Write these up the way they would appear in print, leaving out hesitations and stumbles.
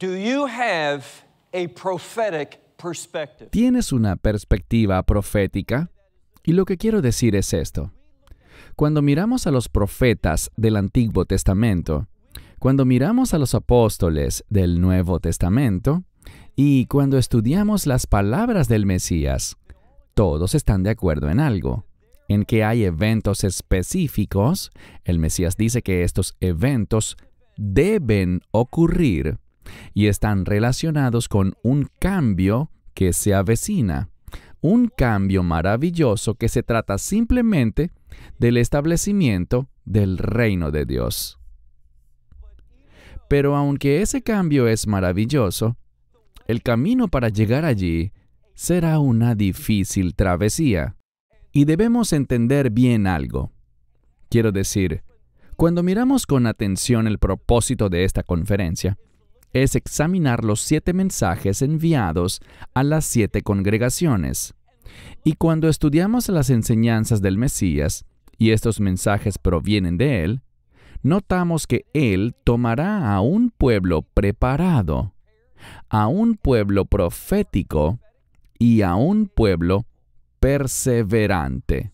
Do you have a prophetic perspective? ¿Tienes una perspectiva profética? Y lo que quiero decir es esto. Cuando miramos a los profetas del Antiguo Testamento, cuando miramos a los apóstoles del Nuevo Testamento, y cuando estudiamos las palabras del Mesías, todos están de acuerdo en algo, en que hay eventos específicos. El Mesías dice que estos eventos deben ocurrir y están relacionados con un cambio que se avecina, un cambio maravilloso que se trata simplemente del establecimiento del reino de Dios. Pero aunque ese cambio es maravilloso, el camino para llegar allí será una difícil travesía. Y debemos entender bien algo. Quiero decir, cuando miramos con atención el propósito de esta conferencia, es examinar los 7 mensajes enviados a las 7 congregaciones. Y cuando estudiamos las enseñanzas del Mesías, y estos mensajes provienen de Él, notamos que Él tomará a un pueblo preparado, a un pueblo profético y a un pueblo perseverante.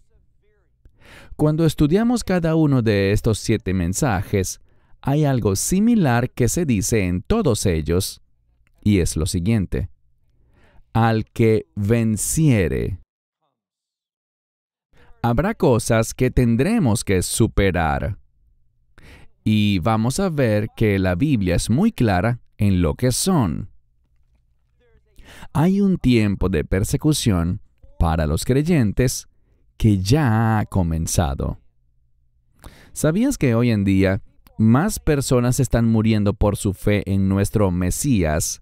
Cuando estudiamos cada uno de estos 7 mensajes, hay algo similar que se dice en todos ellos, y es lo siguiente: al que venciere. Habrá cosas que tendremos que superar. Y vamos a ver que la Biblia es muy clara en lo que son. Hay un tiempo de persecución para los creyentes que ya ha comenzado. ¿Sabías que hoy en día más personas están muriendo por su fe en nuestro Mesías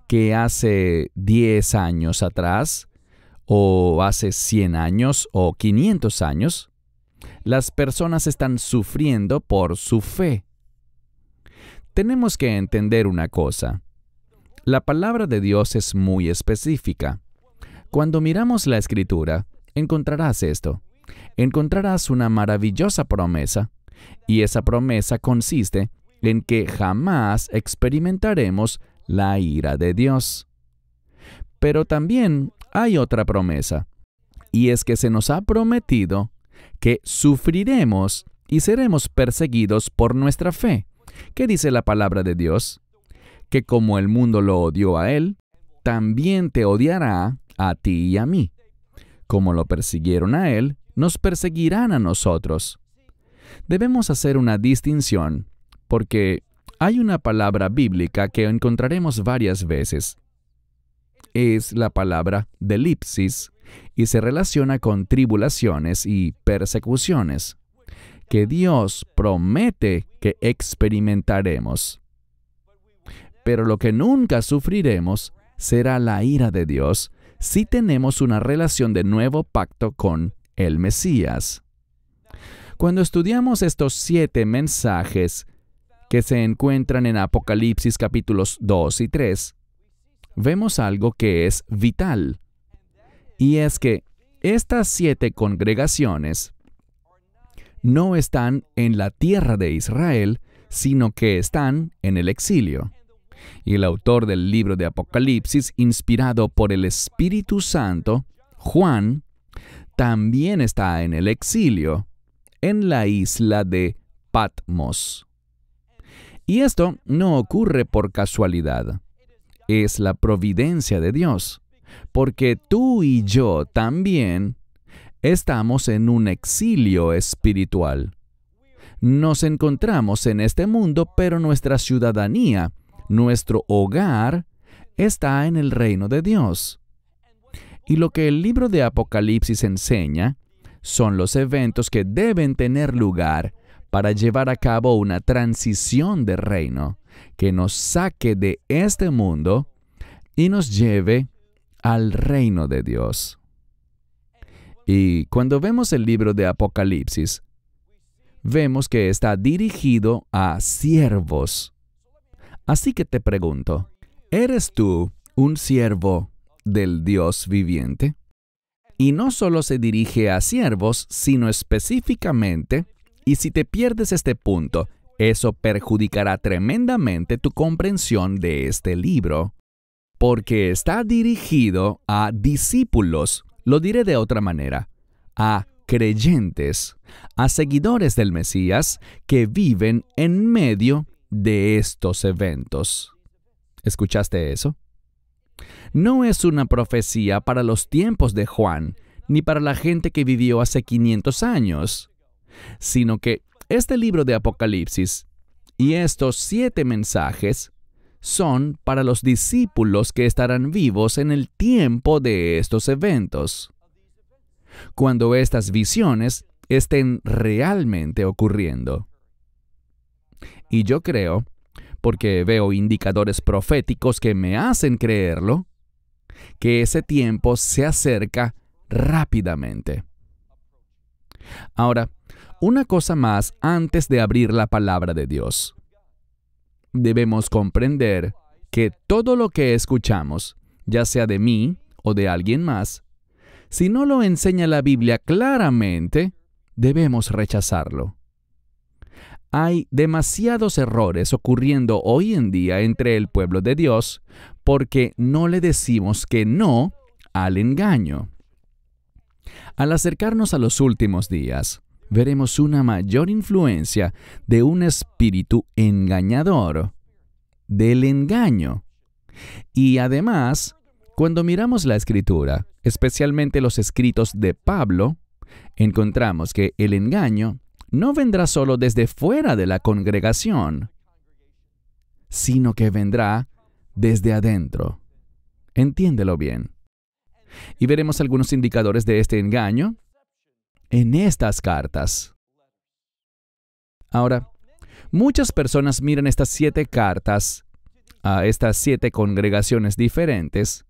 que hace 10 años atrás, o hace 100 años, o 500 años? Las personas están sufriendo por su fe. Tenemos que entender una cosa. La palabra de Dios es muy específica. Cuando miramos la Escritura, encontrarás esto. Encontrarás una maravillosa promesa, y esa promesa consiste en que jamás experimentaremos la ira de Dios. Pero también hay otra promesa, y es que se nos ha prometido que sufriremos y seremos perseguidos por nuestra fe. ¿Qué dice la palabra de Dios? Que como el mundo lo odió a Él, también te odiará a ti y a mí. Como lo persiguieron a Él, nos perseguirán a nosotros. Debemos hacer una distinción, porque hay una palabra bíblica que encontraremos varias veces. Es la palabra delipsis, y se relaciona con tribulaciones y persecuciones, que Dios promete que experimentaremos. Pero lo que nunca sufriremos será la ira de Dios si tenemos una relación de nuevo pacto con el Mesías. Cuando estudiamos estos 7 mensajes que se encuentran en Apocalipsis capítulos 2 y 3, vemos algo que es vital. Y es que estas 7 congregaciones no están en la tierra de Israel, sino que están en el exilio. Y el autor del libro de Apocalipsis, inspirado por el Espíritu Santo, Juan, también está en el exilio, en la isla de Patmos. Y esto no ocurre por casualidad. Es la providencia de Dios, porque tú y yo también estamos en un exilio espiritual. Nos encontramos en este mundo, pero nuestra ciudadanía, nuestro hogar, está en el reino de Dios. Y lo que el libro de Apocalipsis enseña son los eventos que deben tener lugar para llevar a cabo una transición de reino que nos saque de este mundo y nos lleve al reino de Dios. Y cuando vemos el libro de Apocalipsis, vemos que está dirigido a siervos. Así que te pregunto, ¿eres tú un siervo del Dios viviente? Y no solo se dirige a siervos, sino específicamente, y si te pierdes este punto, eso perjudicará tremendamente tu comprensión de este libro, porque está dirigido a discípulos, lo diré de otra manera, a creyentes, a seguidores del Mesías que viven en medio de estos eventos. ¿Escuchaste eso? No es una profecía para los tiempos de Juan, ni para la gente que vivió hace 500 años, sino que este libro de Apocalipsis y estos 7 mensajes son para los discípulos que estarán vivos en el tiempo de estos eventos, cuando estas visiones estén realmente ocurriendo. Y yo creo, porque veo indicadores proféticos que me hacen creerlo, que ese tiempo se acerca rápidamente. Ahora, una cosa más antes de abrir la palabra de Dios. Debemos comprender que todo lo que escuchamos, ya sea de mí o de alguien más, si no lo enseña la Biblia claramente, debemos rechazarlo. Hay demasiados errores ocurriendo hoy en día entre el pueblo de Dios porque no le decimos que no al engaño. Al acercarnos a los últimos días, veremos una mayor influencia de un espíritu engañador, del engaño. Y además, cuando miramos la Escritura, especialmente los escritos de Pablo, encontramos que el engaño no vendrá solo desde fuera de la congregación, sino que vendrá desde adentro. Entiéndelo bien. Y veremos algunos indicadores de este engaño en estas cartas. Ahora, muchas personas miran estas 7 cartas a estas 7 congregaciones diferentes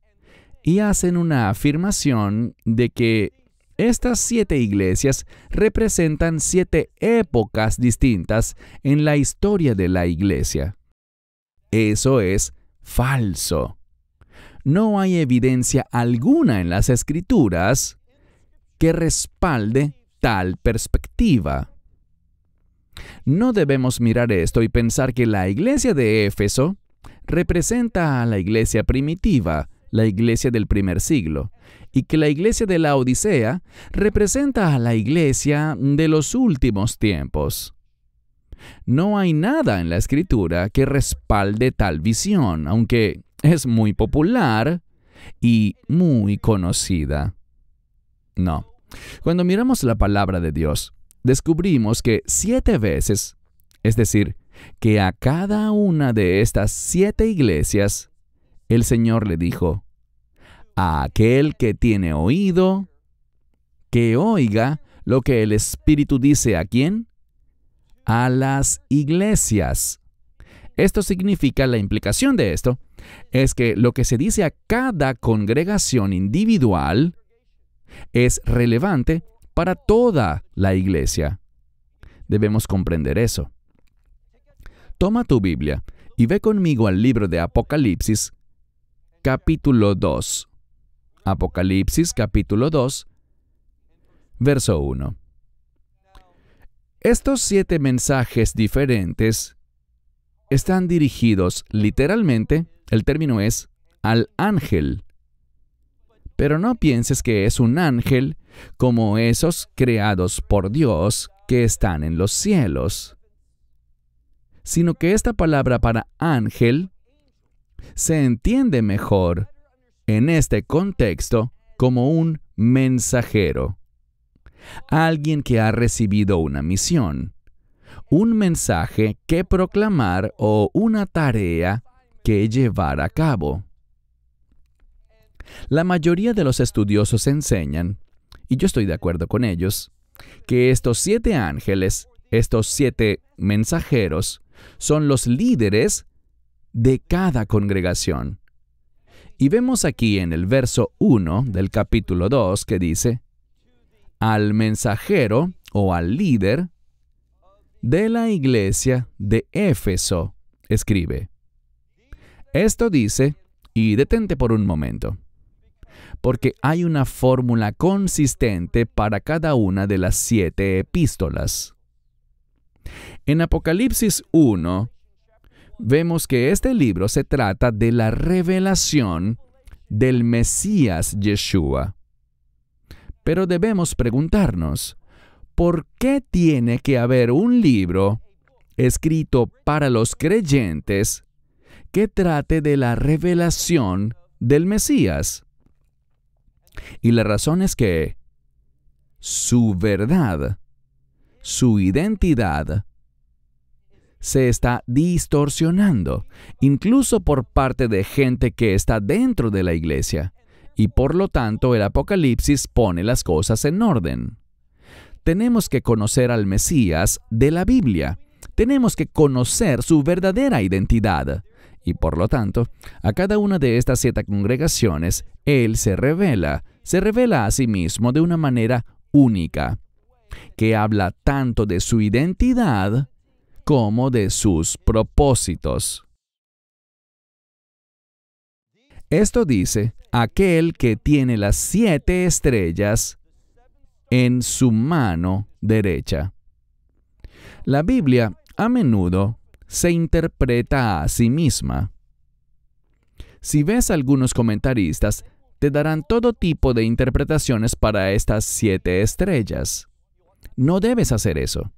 y hacen una afirmación de que estas 7 iglesias representan 7 épocas distintas en la historia de la iglesia. Eso es falso. No hay evidencia alguna en las Escrituras que respalde tal perspectiva. No debemos mirar esto y pensar que la iglesia de Éfeso representa a la iglesia primitiva, la iglesia del primer siglo, y que la iglesia de la Odisea representa a la iglesia de los últimos tiempos. No hay nada en la Escritura que respalde tal visión, aunque es muy popular y muy conocida. No. Cuando miramos la palabra de Dios, descubrimos que 7 veces, es decir, que a cada una de estas 7 iglesias, el Señor le dijo, a aquel que tiene oído, que oiga lo que el Espíritu dice ¿a quién? A las iglesias. Esto significa, la implicación de esto, es que lo que se dice a cada congregación individual es relevante para toda la iglesia. Debemos comprender eso. Toma tu Biblia y ve conmigo al libro de Apocalipsis, capítulo 2. Apocalipsis, capítulo 2, verso 1. Estos 7 mensajes diferentes están dirigidos literalmente, el término es, al ángel. Pero no pienses que es un ángel como esos creados por Dios que están en los cielos, sino que esta palabra para ángel se entiende mejor en este contexto como un mensajero, alguien que ha recibido una misión, un mensaje que proclamar o una tarea que llevar a cabo. La mayoría de los estudiosos enseñan, y yo estoy de acuerdo con ellos, que estos 7 ángeles, estos 7 mensajeros, son los líderes de cada congregación. Y vemos aquí en el verso 1 del capítulo 2 que dice, al mensajero o al líder de la iglesia de Éfeso, escribe. Esto dice, y detente por un momento, porque hay una fórmula consistente para cada una de las 7 epístolas. En Apocalipsis 1, vemos que este libro se trata de la revelación del Mesías Yeshua. Pero debemos preguntarnos, ¿por qué tiene que haber un libro escrito para los creyentes que trate de la revelación del Mesías? Y la razón es que su verdad, su identidad, se está distorsionando, incluso por parte de gente que está dentro de la iglesia, y por lo tanto el Apocalipsis pone las cosas en orden. Tenemos que conocer al Mesías de la Biblia. Tenemos que conocer su verdadera identidad. Y por lo tanto, a cada una de estas 7 congregaciones, Él se revela a sí mismo de una manera única, que habla tanto de su identidad como de sus propósitos. Esto dice, aquel que tiene las 7 estrellas en su mano derecha. La Biblia a menudo se interpreta a sí misma. Si ves algunos comentaristas, te darán todo tipo de interpretaciones para estas 7 estrellas. No debes hacer eso,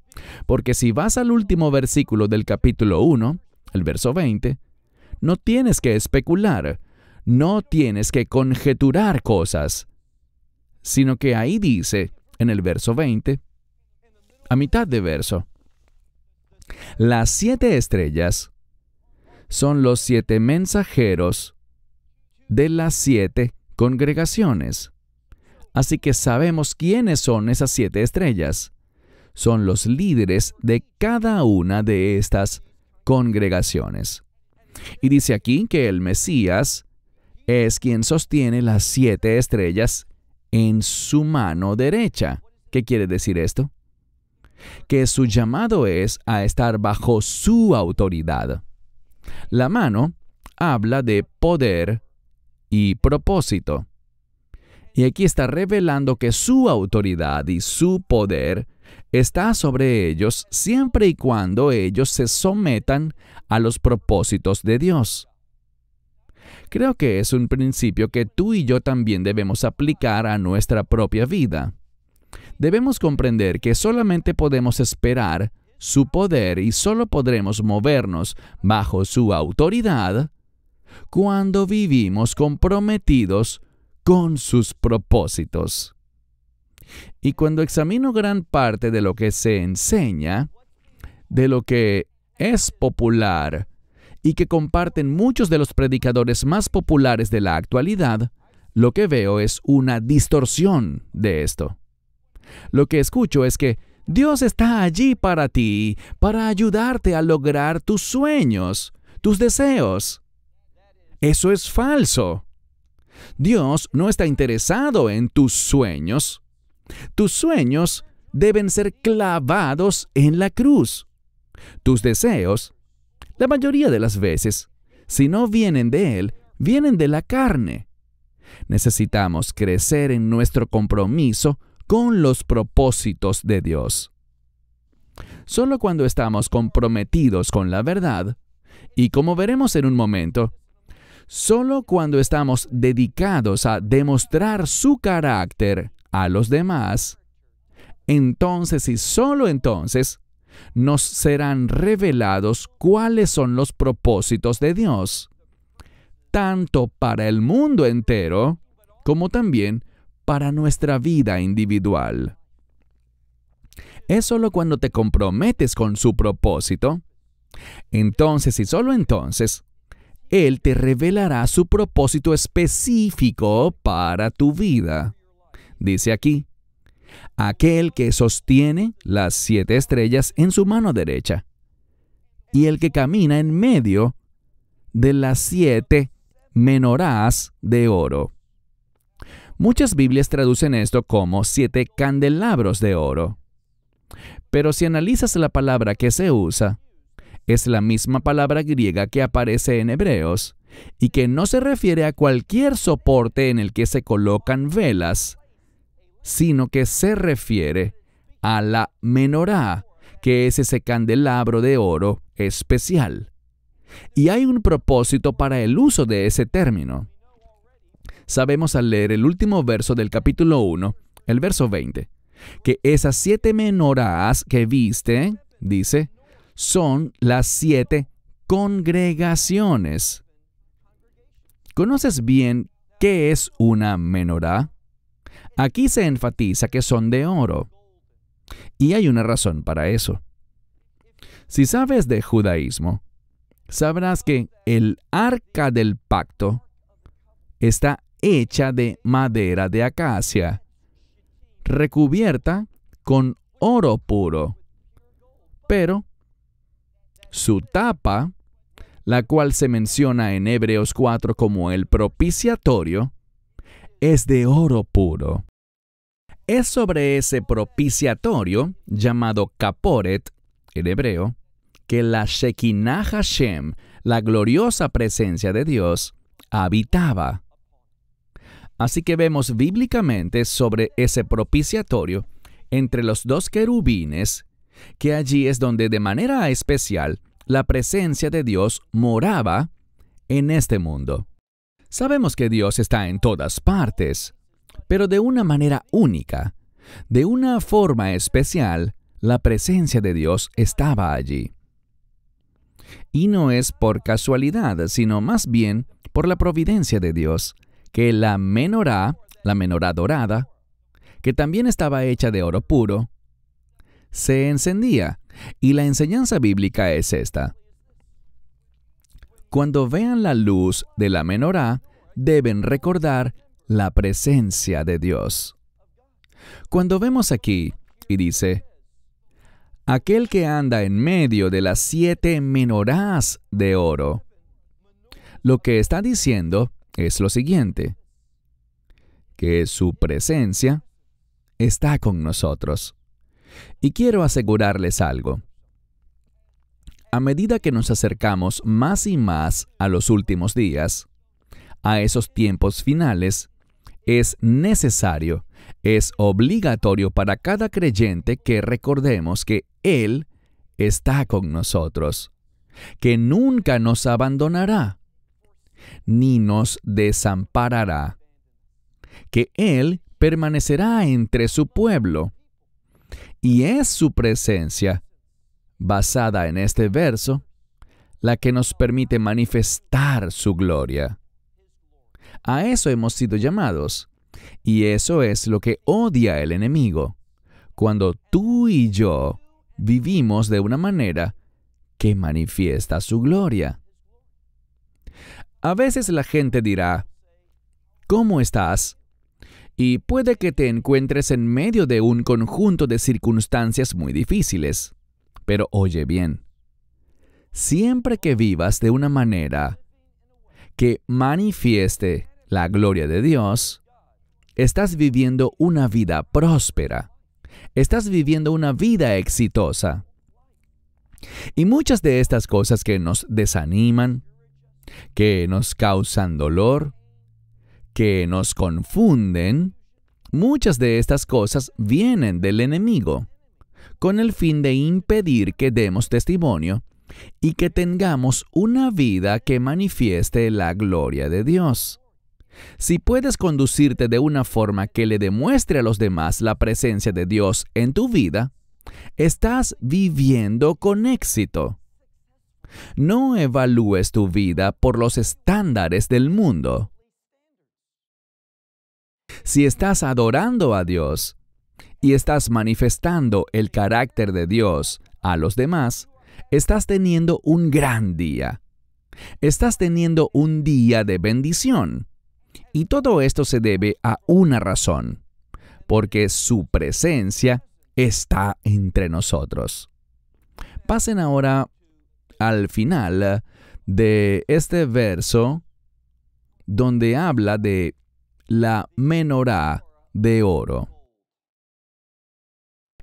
porque si vas al último versículo del capítulo 1, el verso 20, no tienes que especular, no tienes que conjeturar cosas, sino que ahí dice, en el verso 20, a mitad de verso, las 7 estrellas son los 7 mensajeros de las 7 congregaciones. Así que sabemos quiénes son esas 7 estrellas. Son los líderes de cada una de estas congregaciones. Y dice aquí que el Mesías es quien sostiene las 7 estrellas en su mano derecha. ¿Qué quiere decir esto? Que su llamado es a estar bajo su autoridad. La mano habla de poder y propósito. Y aquí está revelando que su autoridad y su poder está sobre ellos siempre y cuando ellos se sometan a los propósitos de Dios. Creo que es un principio que tú y yo también debemos aplicar a nuestra propia vida. Debemos comprender que solamente podemos esperar su poder y solo podremos movernos bajo su autoridad cuando vivimos comprometidos con sus propósitos. Y cuando examino gran parte de lo que se enseña, de lo que es popular y que comparten muchos de los predicadores más populares de la actualidad, lo que veo es una distorsión de esto. Lo que escucho es que Dios está allí para ti, para ayudarte a lograr tus sueños, tus deseos. Eso es falso. Dios no está interesado en tus sueños. Tus sueños deben ser clavados en la cruz. Tus deseos, la mayoría de las veces, si no vienen de Él, vienen de la carne. Necesitamos crecer en nuestro compromiso con los propósitos de Dios. Solo cuando estamos comprometidos con la verdad, y como veremos en un momento, solo cuando estamos dedicados a demostrar su carácter a los demás, entonces y solo entonces nos serán revelados cuáles son los propósitos de Dios, tanto para el mundo entero como también para nuestra vida individual. Es solo cuando te comprometes con su propósito, entonces y solo entonces, Él te revelará su propósito específico para tu vida. Dice aquí, aquel que sostiene las 7 estrellas en su mano derecha, y el que camina en medio de las 7 menorás de oro. Muchas Biblias traducen esto como 7 candelabros de oro. Pero si analizas la palabra que se usa, es la misma palabra griega que aparece en Hebreos y que no se refiere a cualquier soporte en el que se colocan velas, sino que se refiere a la menorá, que es ese candelabro de oro especial. Y hay un propósito para el uso de ese término. Sabemos al leer el último verso del capítulo 1, el verso 20, que esas 7 menorás que viste, dice, son las 7 congregaciones. ¿Conoces bien qué es una menorá? Aquí se enfatiza que son de oro. Y hay una razón para eso. Si sabes de judaísmo, sabrás que el arca del pacto está hecha de madera de acacia, recubierta con oro puro. Pero su tapa, la cual se menciona en Hebreos 4 como el propiciatorio, es de oro puro. Es sobre ese propiciatorio, llamado Kaporet, en hebreo, que la Shekinah Hashem, la gloriosa presencia de Dios, habitaba. Así que vemos bíblicamente sobre ese propiciatorio entre los 2 querubines, que allí es donde de manera especial la presencia de Dios moraba en este mundo. Sabemos que Dios está en todas partes, pero de una manera única, de una forma especial, la presencia de Dios estaba allí. Y no es por casualidad, sino más bien por la providencia de Dios, que la menorá dorada, que también estaba hecha de oro puro, se encendía. Y la enseñanza bíblica es esta. Cuando vean la luz de la menorá, deben recordar la presencia de Dios. Cuando vemos aquí, y dice, aquel que anda en medio de las 7 menorás de oro, lo que está diciendo es lo siguiente, que su presencia está con nosotros. Y quiero asegurarles algo. A medida que nos acercamos más y más a los últimos días, a esos tiempos finales, es necesario, es obligatorio para cada creyente que recordemos que Él está con nosotros, que nunca nos abandonará, ni nos desamparará, que Él permanecerá entre su pueblo. Y es su presencia, basada en este verso, la que nos permite manifestar su gloria. A eso hemos sido llamados, y eso es lo que odia el enemigo, cuando tú y yo vivimos de una manera que manifiesta su gloria. A veces la gente dirá, ¿cómo estás? Y puede que te encuentres en medio de un conjunto de circunstancias muy difíciles. Pero oye bien, siempre que vivas de una manera que manifieste la gloria de Dios, estás viviendo una vida próspera. Estás viviendo una vida exitosa. Y muchas de estas cosas que nos desaniman, que nos causan dolor, que nos confunden, muchas de estas cosas vienen del enemigo, con el fin de impedir que demos testimonio y que tengamos una vida que manifieste la gloria de Dios. Si puedes conducirte de una forma que le demuestre a los demás la presencia de Dios en tu vida, estás viviendo con éxito. No evalúes tu vida por los estándares del mundo. Si estás adorando a Dios y estás manifestando el carácter de Dios a los demás, estás teniendo un gran día. Estás teniendo un día de bendición. Y todo esto se debe a una razón, porque su presencia está entre nosotros. Pasen ahora al final de este verso donde habla de la menorá de oro.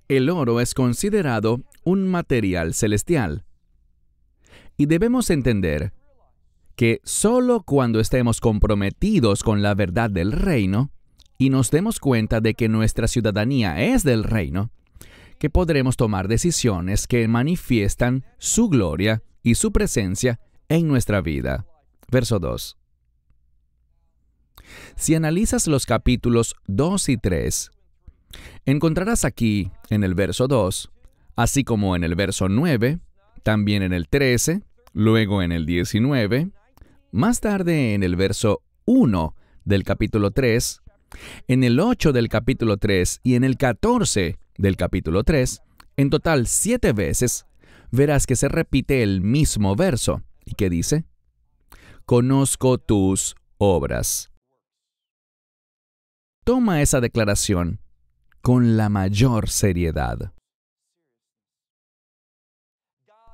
El oro es considerado un material celestial. Y debemos entender que solo cuando estemos comprometidos con la verdad del reino y nos demos cuenta de que nuestra ciudadanía es del reino, que podremos tomar decisiones que manifiestan su gloria y su presencia en nuestra vida. Verso 2. Si analizas los capítulos 2 y 3, encontrarás aquí, en el verso 2, así como en el verso 9, también en el 13, luego en el 19, más tarde en el verso 1 del capítulo 3, en el 8 del capítulo 3 y en el 14 del capítulo 3, en total 7 veces, verás que se repite el mismo verso y que dice: conozco tus obras. Toma esa declaración con la mayor seriedad.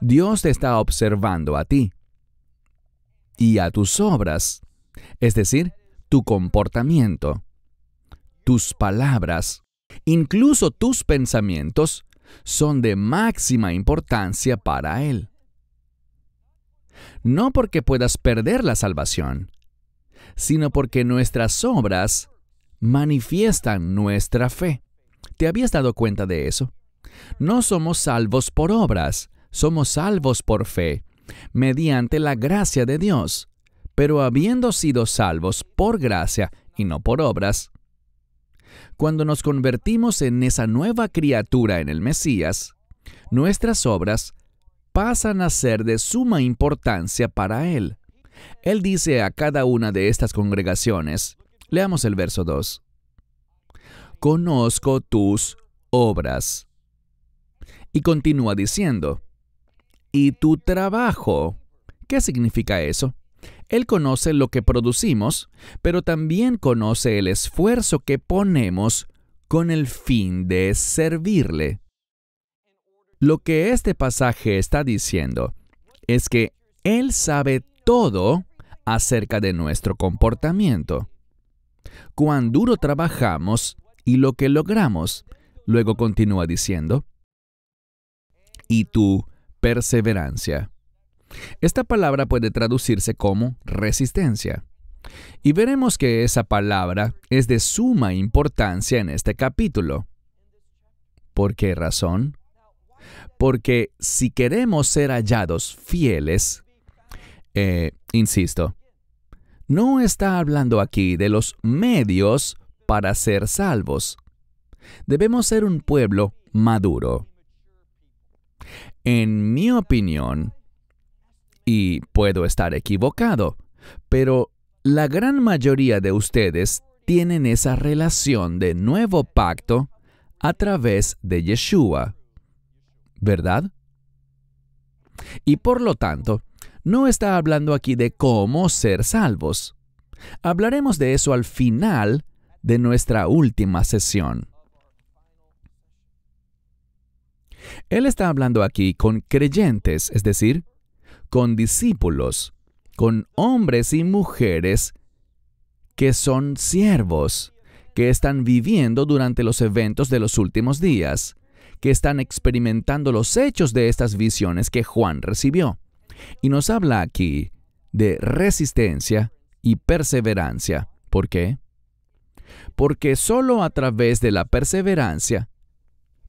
Dios te está observando a ti y a tus obras, es decir, tu comportamiento, tus palabras, incluso tus pensamientos, son de máxima importancia para Él. No porque puedas perder la salvación, sino porque nuestras obras manifiestan nuestra fe. ¿Te habías dado cuenta de eso? No somos salvos por obras, somos salvos por fe, mediante la gracia de Dios. Pero habiendo sido salvos por gracia y no por obras, cuando nos convertimos en esa nueva criatura en el Mesías, nuestras obras pasan a ser de suma importancia para Él. Él dice a cada una de estas congregaciones, leamos el verso 2, conozco tus obras. Y continúa diciendo, y tu trabajo. ¿Qué significa eso? Él conoce lo que producimos, pero también conoce el esfuerzo que ponemos con el fin de servirle. Lo que este pasaje está diciendo es que Él sabe todo acerca de nuestro comportamiento, cuán duro trabajamos y lo que logramos. Luego continúa diciendo, y tu perseverancia. Esta palabra puede traducirse como resistencia. Y veremos que esa palabra es de suma importancia en este capítulo. ¿Por qué razón? Porque si queremos ser hallados fieles, insisto, no está hablando aquí de los medios para ser salvos. Debemos ser un pueblo maduro. En mi opinión, y puedo estar equivocado, pero la gran mayoría de ustedes tienen esa relación de nuevo pacto a través de Yeshua, ¿verdad? Y por lo tanto, no está hablando aquí de cómo ser salvos. Hablaremos de eso al final de nuestra última sesión. Él está hablando aquí con creyentes, es decir, con discípulos, con hombres y mujeres que son siervos, que están viviendo durante los eventos de los últimos días, que están experimentando los hechos de estas visiones que Juan recibió. Y nos habla aquí de resistencia y perseverancia. ¿Por qué? Porque solo a través de la perseverancia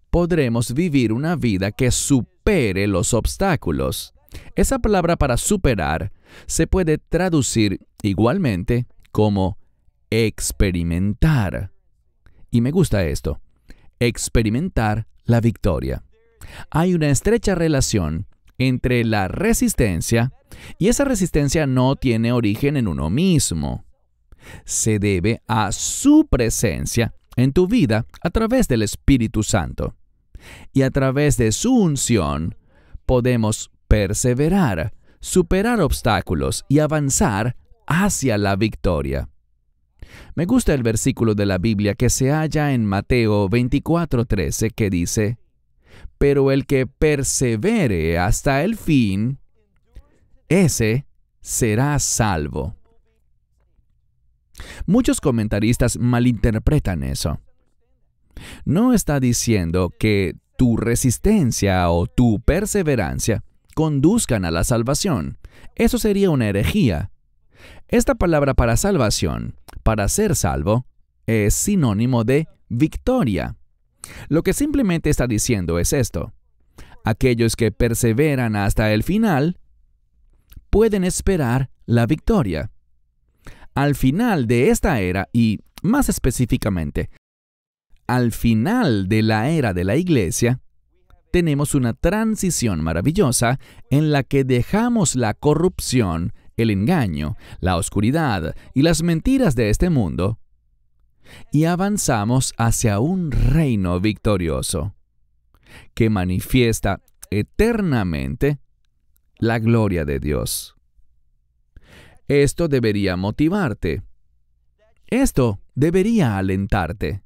podremos vivir una vida que supere los obstáculos. Esa palabra para superar se puede traducir igualmente como experimentar. Y me gusta esto, experimentar la victoria. Hay una estrecha relación entre la resistencia, y esa resistencia no tiene origen en uno mismo. Se debe a su presencia en tu vida a través del Espíritu Santo. Y a través de su unción podemos perseverar, superar obstáculos y avanzar hacia la victoria. Me gusta el versículo de la Biblia que se halla en Mateo 24:13 que dice, pero el que persevere hasta el fin, ese será salvo. Muchos comentaristas malinterpretan eso. No está diciendo que tu resistencia o tu perseverancia conduzcan a la salvación. Eso sería una herejía. Esta palabra para salvación, para ser salvo, es sinónimo de victoria. Lo que simplemente está diciendo es esto: aquellos que perseveran hasta el final pueden esperar la victoria. Al final de esta era, y más específicamente, al final de la era de la iglesia, tenemos una transición maravillosa en la que dejamos la corrupción, el engaño, la oscuridad y las mentiras de este mundo y avanzamos hacia un reino victorioso que manifiesta eternamente la gloria de Dios. Esto debería motivarte. Esto debería alentarte.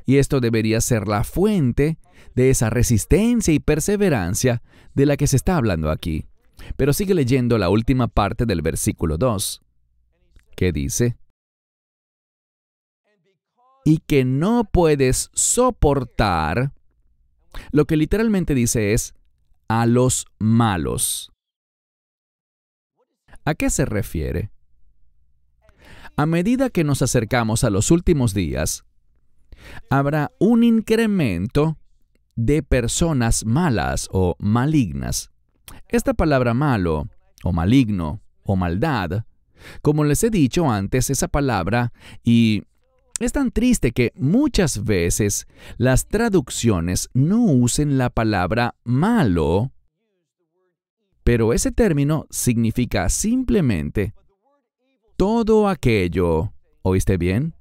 Y esto debería ser la fuente de esa resistencia y perseverancia de la que se está hablando aquí. Pero sigue leyendo la última parte del versículo 2, que dice: y que no puedes soportar, lo que literalmente dice es, a los malos. ¿A qué se refiere? A medida que nos acercamos a los últimos días, habrá un incremento de personas malas o malignas. Esta palabra malo, o maligno, o maldad, como les he dicho antes, esa palabra, y es tan triste que muchas veces las traducciones no usen la palabra malo, pero ese término significa simplemente todo aquello, ¿oíste bien?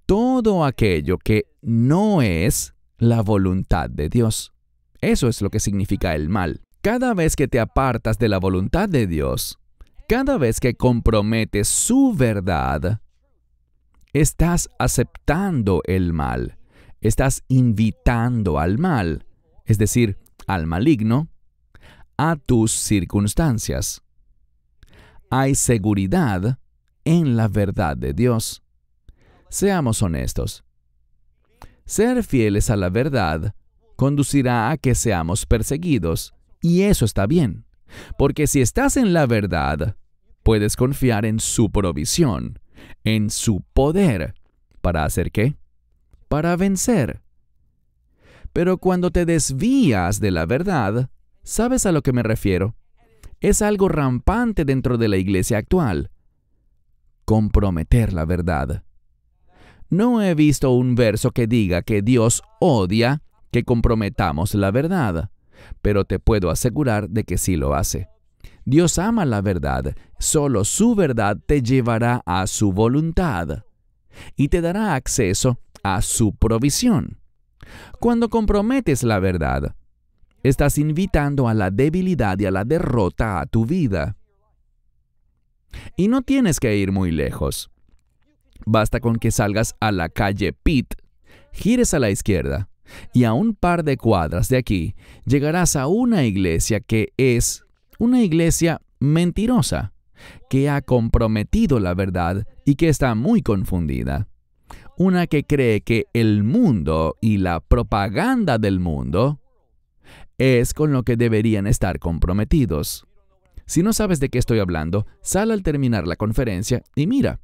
Todo aquello que no es la voluntad de Dios. Eso es lo que significa el mal. Cada vez que te apartas de la voluntad de Dios, cada vez que comprometes su verdad, estás aceptando el mal, estás invitando al mal, es decir, al maligno, a tus circunstancias. Hay seguridad en la verdad de Dios. Seamos honestos. Ser fieles a la verdad conducirá a que seamos perseguidos, y eso está bien, porque si estás en la verdad, puedes confiar en su provisión, en su poder. ¿Para hacer qué? Para vencer. Pero cuando te desvías de la verdad, ¿sabes a lo que me refiero? Es algo rampante dentro de la iglesia actual. Comprometer la verdad. No he visto un verso que diga que Dios odia que comprometamos la verdad, pero te puedo asegurar de que sí lo hace. Dios ama la verdad, solo su verdad te llevará a su voluntad y te dará acceso a su provisión. Cuando comprometes la verdad, estás invitando a la debilidad y a la derrota a tu vida. Y no tienes que ir muy lejos. Basta con que salgas a la calle Pitt, gires a la izquierda, y a un par de cuadras de aquí llegarás a una iglesia que es una iglesia mentirosa, que ha comprometido la verdad y que está muy confundida. Una que cree que el mundo y la propaganda del mundo es con lo que deberían estar comprometidos. Si no sabes de qué estoy hablando, sal al terminar la conferencia y mira.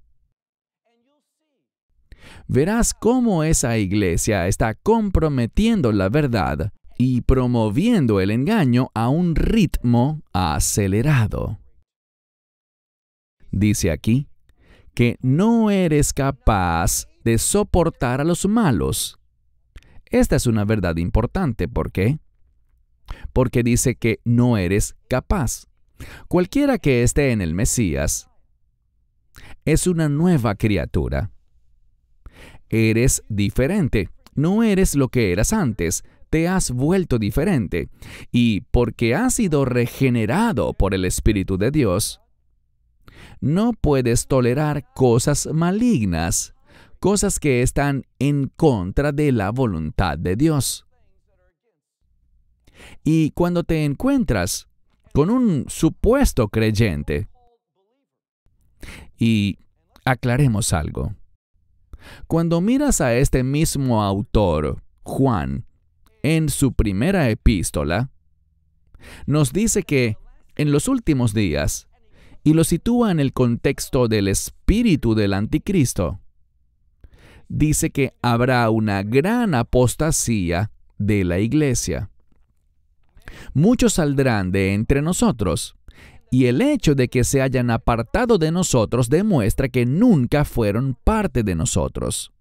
Verás cómo esa iglesia está comprometiendo la verdad y promoviendo el engaño a un ritmo acelerado. Dice aquí que no eres capaz de soportar a los malos. Esta es una verdad importante. ¿Por qué? Porque dice que no eres capaz. Cualquiera que esté en el Mesías es una nueva criatura. Eres diferente. No eres lo que eras antes. Te has vuelto diferente. Y porque has sido regenerado por el Espíritu de Dios, no puedes tolerar cosas malignas, cosas que están en contra de la voluntad de Dios. Y cuando te encuentras con un supuesto creyente, y aclaremos algo, cuando miras a este mismo autor, Juan, en su primera epístola, nos dice que en los últimos días, y lo sitúa en el contexto del espíritu del anticristo, dice que habrá una gran apostasía de la iglesia. Muchos saldrán de entre nosotros, y el hecho de que se hayan apartado de nosotros demuestra que nunca fueron parte de nosotros.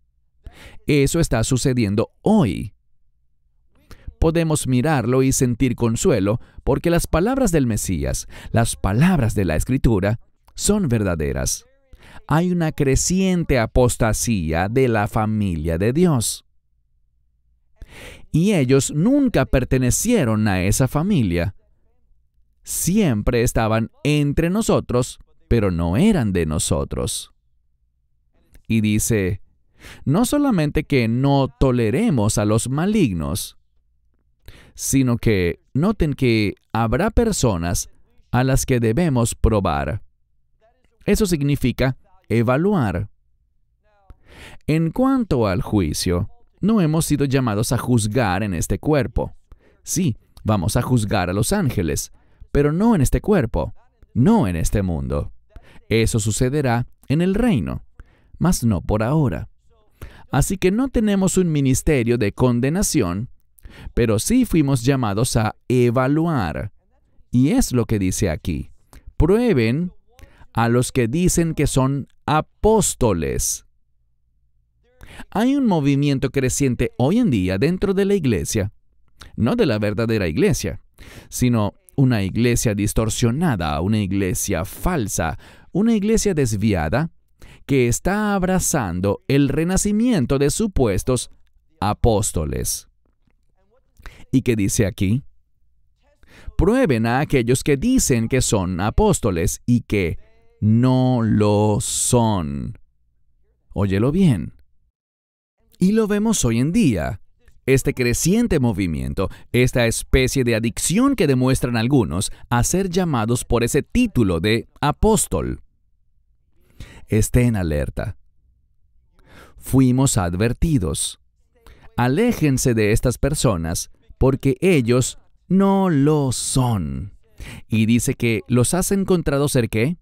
Eso está sucediendo hoy. Podemos mirarlo y sentir consuelo porque las palabras del Mesías, las palabras de la Escritura, son verdaderas. Hay una creciente apostasía de la familia de Dios. Y ellos nunca pertenecieron a esa familia. Siempre estaban entre nosotros, pero no eran de nosotros. Y dice, no solamente que no toleremos a los malignos, sino que noten que habrá personas a las que debemos probar. Eso significa evaluar. En cuanto al juicio, no hemos sido llamados a juzgar en este cuerpo. Sí, vamos a juzgar a los ángeles, pero no en este cuerpo, no en este mundo. Eso sucederá en el reino, mas no por ahora. Así que no tenemos un ministerio de condenación, pero sí fuimos llamados a evaluar. Y es lo que dice aquí. Prueben a los que dicen que son apóstoles. Hay un movimiento creciente hoy en día dentro de la iglesia, no de la verdadera iglesia, sino una iglesia distorsionada, una iglesia falsa, una iglesia desviada que está abrazando el renacimiento de supuestos apóstoles. ¿Y qué dice aquí? Prueben a aquellos que dicen que son apóstoles y que no lo son. Óyelo bien. Y lo vemos hoy en día. Este creciente movimiento, esta especie de adicción que demuestran algunos a ser llamados por ese título de apóstol. Estén alerta. Fuimos advertidos. Aléjense de estas personas porque ellos no lo son. Y dice que los has encontrado ser ¿qué?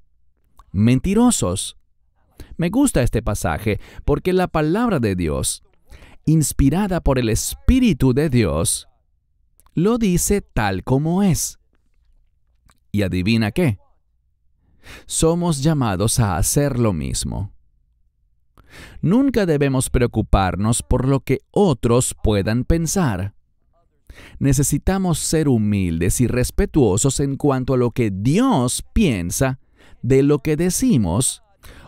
Mentirosos. Me gusta este pasaje porque la palabra de Dios, inspirada por el Espíritu de Dios, lo dice tal como es. ¿Y adivina qué? Somos llamados a hacer lo mismo. Nunca debemos preocuparnos por lo que otros puedan pensar. Necesitamos ser humildes y respetuosos en cuanto a lo que Dios piensa de lo que decimos,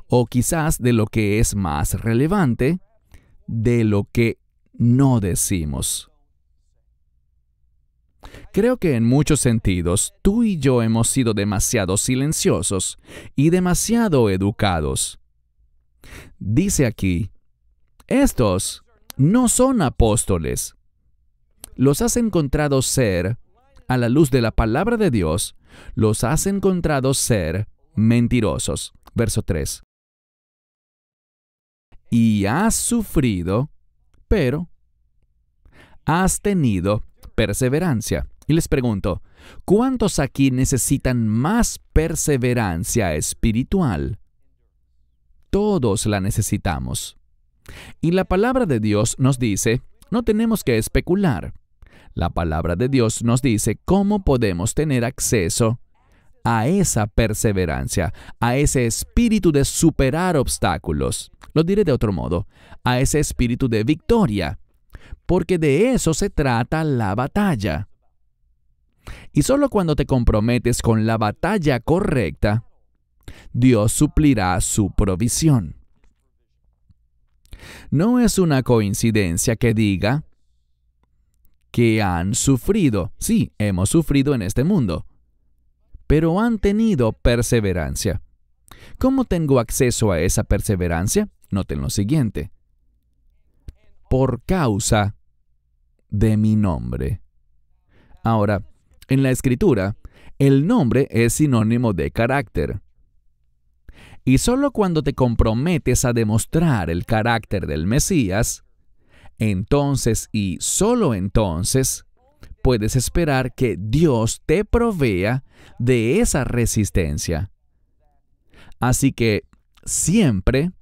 o quizás de lo que es más relevante, de lo que no decimos. Creo que en muchos sentidos, tú y yo hemos sido demasiado silenciosos y demasiado educados. Dice aquí, estos no son apóstoles. Los has encontrado ser, a la luz de la palabra de Dios, los has encontrado ser mentirosos. Verso 3. Y has sufrido, pero has tenido perseverancia. Y les pregunto, ¿cuántos aquí necesitan más perseverancia espiritual? Todos la necesitamos. Y la palabra de Dios nos dice, no tenemos que especular. La palabra de Dios nos dice cómo podemos tener acceso a esa perseverancia, a ese espíritu de superar obstáculos. Lo diré de otro modo, a ese espíritu de victoria, porque de eso se trata la batalla. Y solo cuando te comprometes con la batalla correcta, Dios suplirá su provisión. No es una coincidencia que diga que han sufrido. Sí, hemos sufrido en este mundo, pero han tenido perseverancia. ¿Cómo tengo acceso a esa perseverancia? Noten lo siguiente. Por causa de mi nombre. Ahora, en la Escritura, el nombre es sinónimo de carácter. Y solo cuando te comprometes a demostrar el carácter del Mesías, entonces y solo entonces, puedes esperar que Dios te provea de esa resistencia. Así que siempre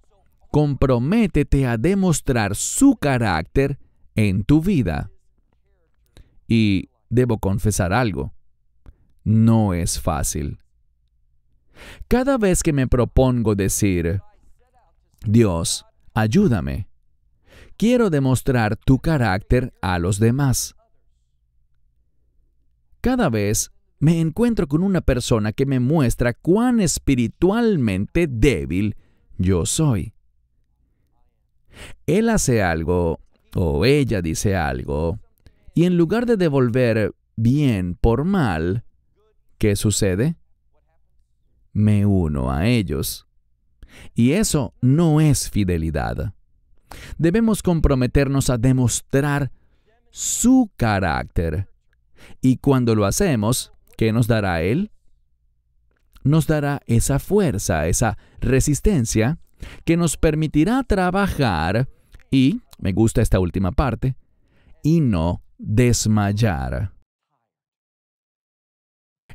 comprométete a demostrar su carácter en tu vida. Y debo confesar algo. No es fácil. Cada vez que me propongo decir, Dios, ayúdame, quiero demostrar tu carácter a los demás. Cada vez me encuentro con una persona que me muestra cuán espiritualmente débil yo soy. Él hace algo o ella dice algo, y en lugar de devolver bien por mal, ¿qué sucede? Me uno a ellos. Y eso no es fidelidad. Debemos comprometernos a demostrar su carácter. Y cuando lo hacemos, ¿qué nos dará Él? Nos dará esa fuerza, esa resistencia que nos permitirá trabajar y, me gusta esta última parte, y no desmayar.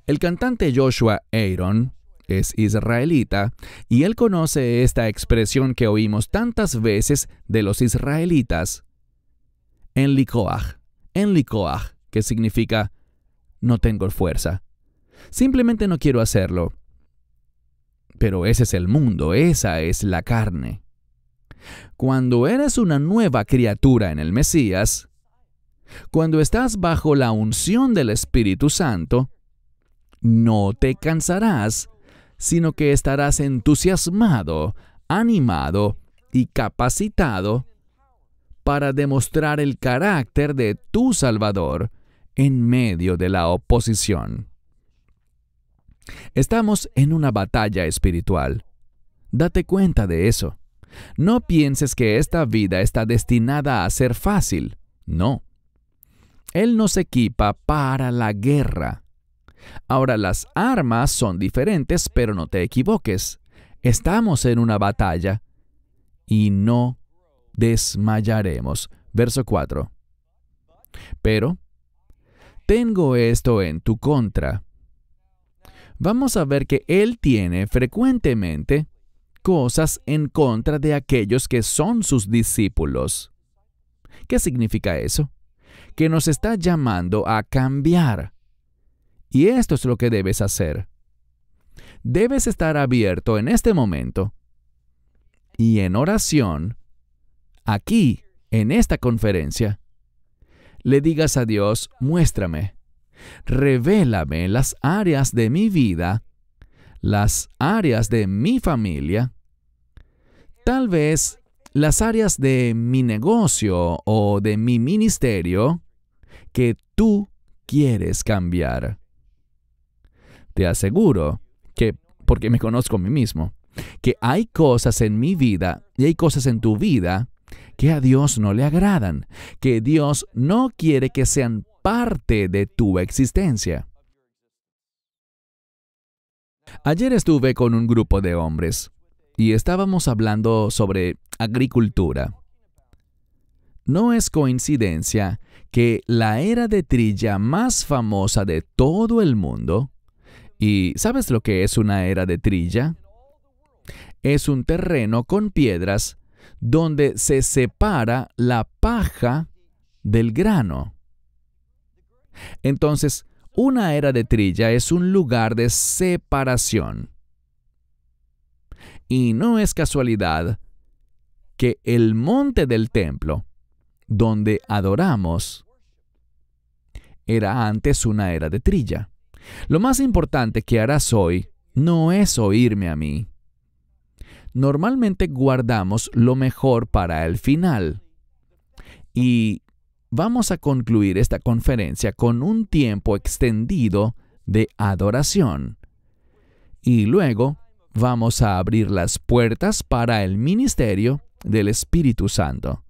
El cantante Joshua Aaron es israelita y él conoce esta expresión que oímos tantas veces de los israelitas, en likoach, que significa no tengo fuerza. Simplemente no quiero hacerlo. Pero ese es el mundo, esa es la carne. Cuando eres una nueva criatura en el Mesías, cuando estás bajo la unción del Espíritu Santo, no te cansarás, sino que estarás entusiasmado, animado y capacitado para demostrar el carácter de tu Salvador en medio de la oposición. Estamos en una batalla espiritual. Date cuenta de eso. No pienses que esta vida está destinada a ser fácil. No. Él nos equipa para la guerra. Ahora, las armas son diferentes, pero no te equivoques. Estamos en una batalla y no desmayaremos. Verso 4. Pero tengo esto en tu contra. Vamos a ver que Él tiene frecuentemente cosas en contra de aquellos que son sus discípulos. ¿Qué significa eso? Que nos está llamando a cambiar. Y esto es lo que debes hacer. Debes estar abierto en este momento y en oración, aquí, en esta conferencia, le digas a Dios, muéstrame, revélame las áreas de mi vida, las áreas de mi familia, tal vez las áreas de mi negocio o de mi ministerio que tú quieres cambiar. Te aseguro que, porque me conozco a mí mismo, que hay cosas en mi vida y hay cosas en tu vida que a Dios no le agradan, que Dios no quiere que sean parte de tu existencia. Ayer estuve con un grupo de hombres y estábamos hablando sobre agricultura. No es coincidencia que la era de trilla más famosa de todo el mundo, ¿y sabes lo que es una era de trilla? Es un terreno con piedras donde se separa la paja del grano. Entonces, una era de trilla es un lugar de separación. Y no es casualidad que el monte del templo, donde adoramos, era antes una era de trilla. Lo más importante que harás hoy no es oírme a mí. Normalmente guardamos lo mejor para el final. Y vamos a concluir esta conferencia con un tiempo extendido de adoración. Y luego vamos a abrir las puertas para el ministerio del Espíritu Santo.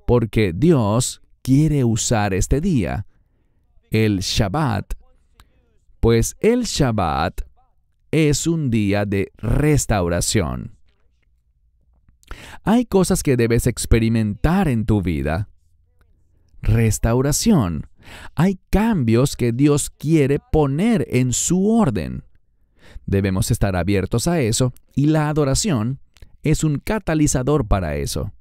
Porque Dios quiere usar este día, el Shabbat, pues el Shabbat es un día de restauración. Hay cosas que debes experimentar en tu vida. Restauración. Hay cambios que Dios quiere poner en su orden. Debemos estar abiertos a eso y la adoración es un catalizador para eso.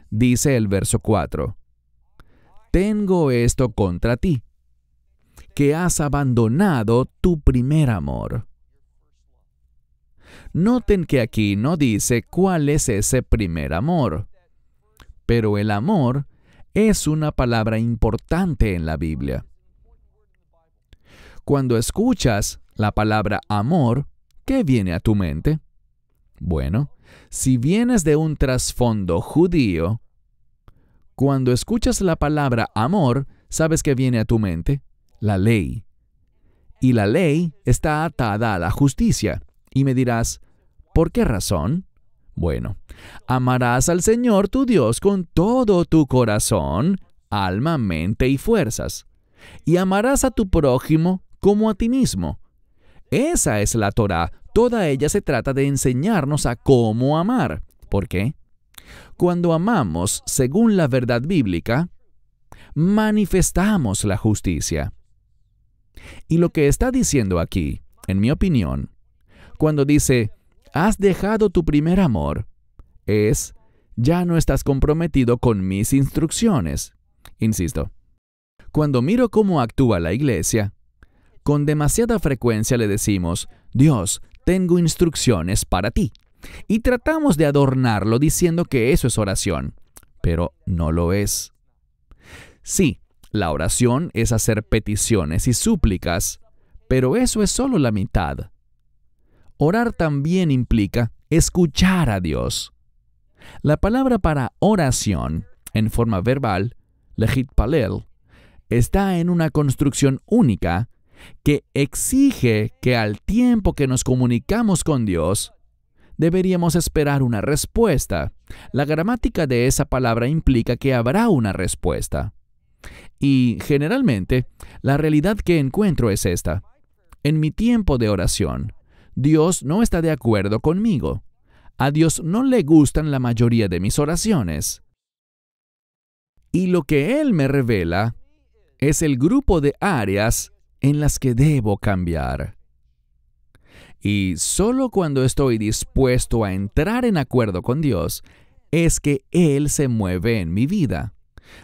Dice el verso 4, «Tengo esto contra ti, que has abandonado tu primer amor». Noten que aquí no dice cuál es ese primer amor, pero el amor es una palabra importante en la Biblia. Cuando escuchas la palabra amor, ¿qué viene a tu mente? Bueno, si vienes de un trasfondo judío, cuando escuchas la palabra amor, ¿sabes qué viene a tu mente? La ley. Y la ley está atada a la justicia. Y me dirás, ¿por qué razón? Bueno, amarás al Señor tu Dios con todo tu corazón, alma, mente y fuerzas. Y amarás a tu prójimo como a ti mismo. Esa es la Torá. Toda ella se trata de enseñarnos a cómo amar. ¿Por qué? Cuando amamos según la verdad bíblica, manifestamos la justicia. Y lo que está diciendo aquí, en mi opinión, cuando dice, has dejado tu primer amor, es, ya no estás comprometido con mis instrucciones. Insisto, cuando miro cómo actúa la iglesia, con demasiada frecuencia le decimos, Dios, tengo instrucciones para ti. Y tratamos de adornarlo diciendo que eso es oración, pero no lo es. Sí, la oración es hacer peticiones y súplicas, pero eso es solo la mitad. Orar también implica escuchar a Dios. La palabra para oración, en forma verbal, lehitpalel, está en una construcción única que exige que al tiempo que nos comunicamos con Dios, deberíamos esperar una respuesta. La gramática de esa palabra implica que habrá una respuesta. Y generalmente, la realidad que encuentro es esta. En mi tiempo de oración, Dios no está de acuerdo conmigo. A Dios no le gustan la mayoría de mis oraciones. Y lo que Él me revela es el grupo de áreas en las que debo cambiar. Y solo cuando estoy dispuesto a entrar en acuerdo con Dios, es que Él se mueve en mi vida.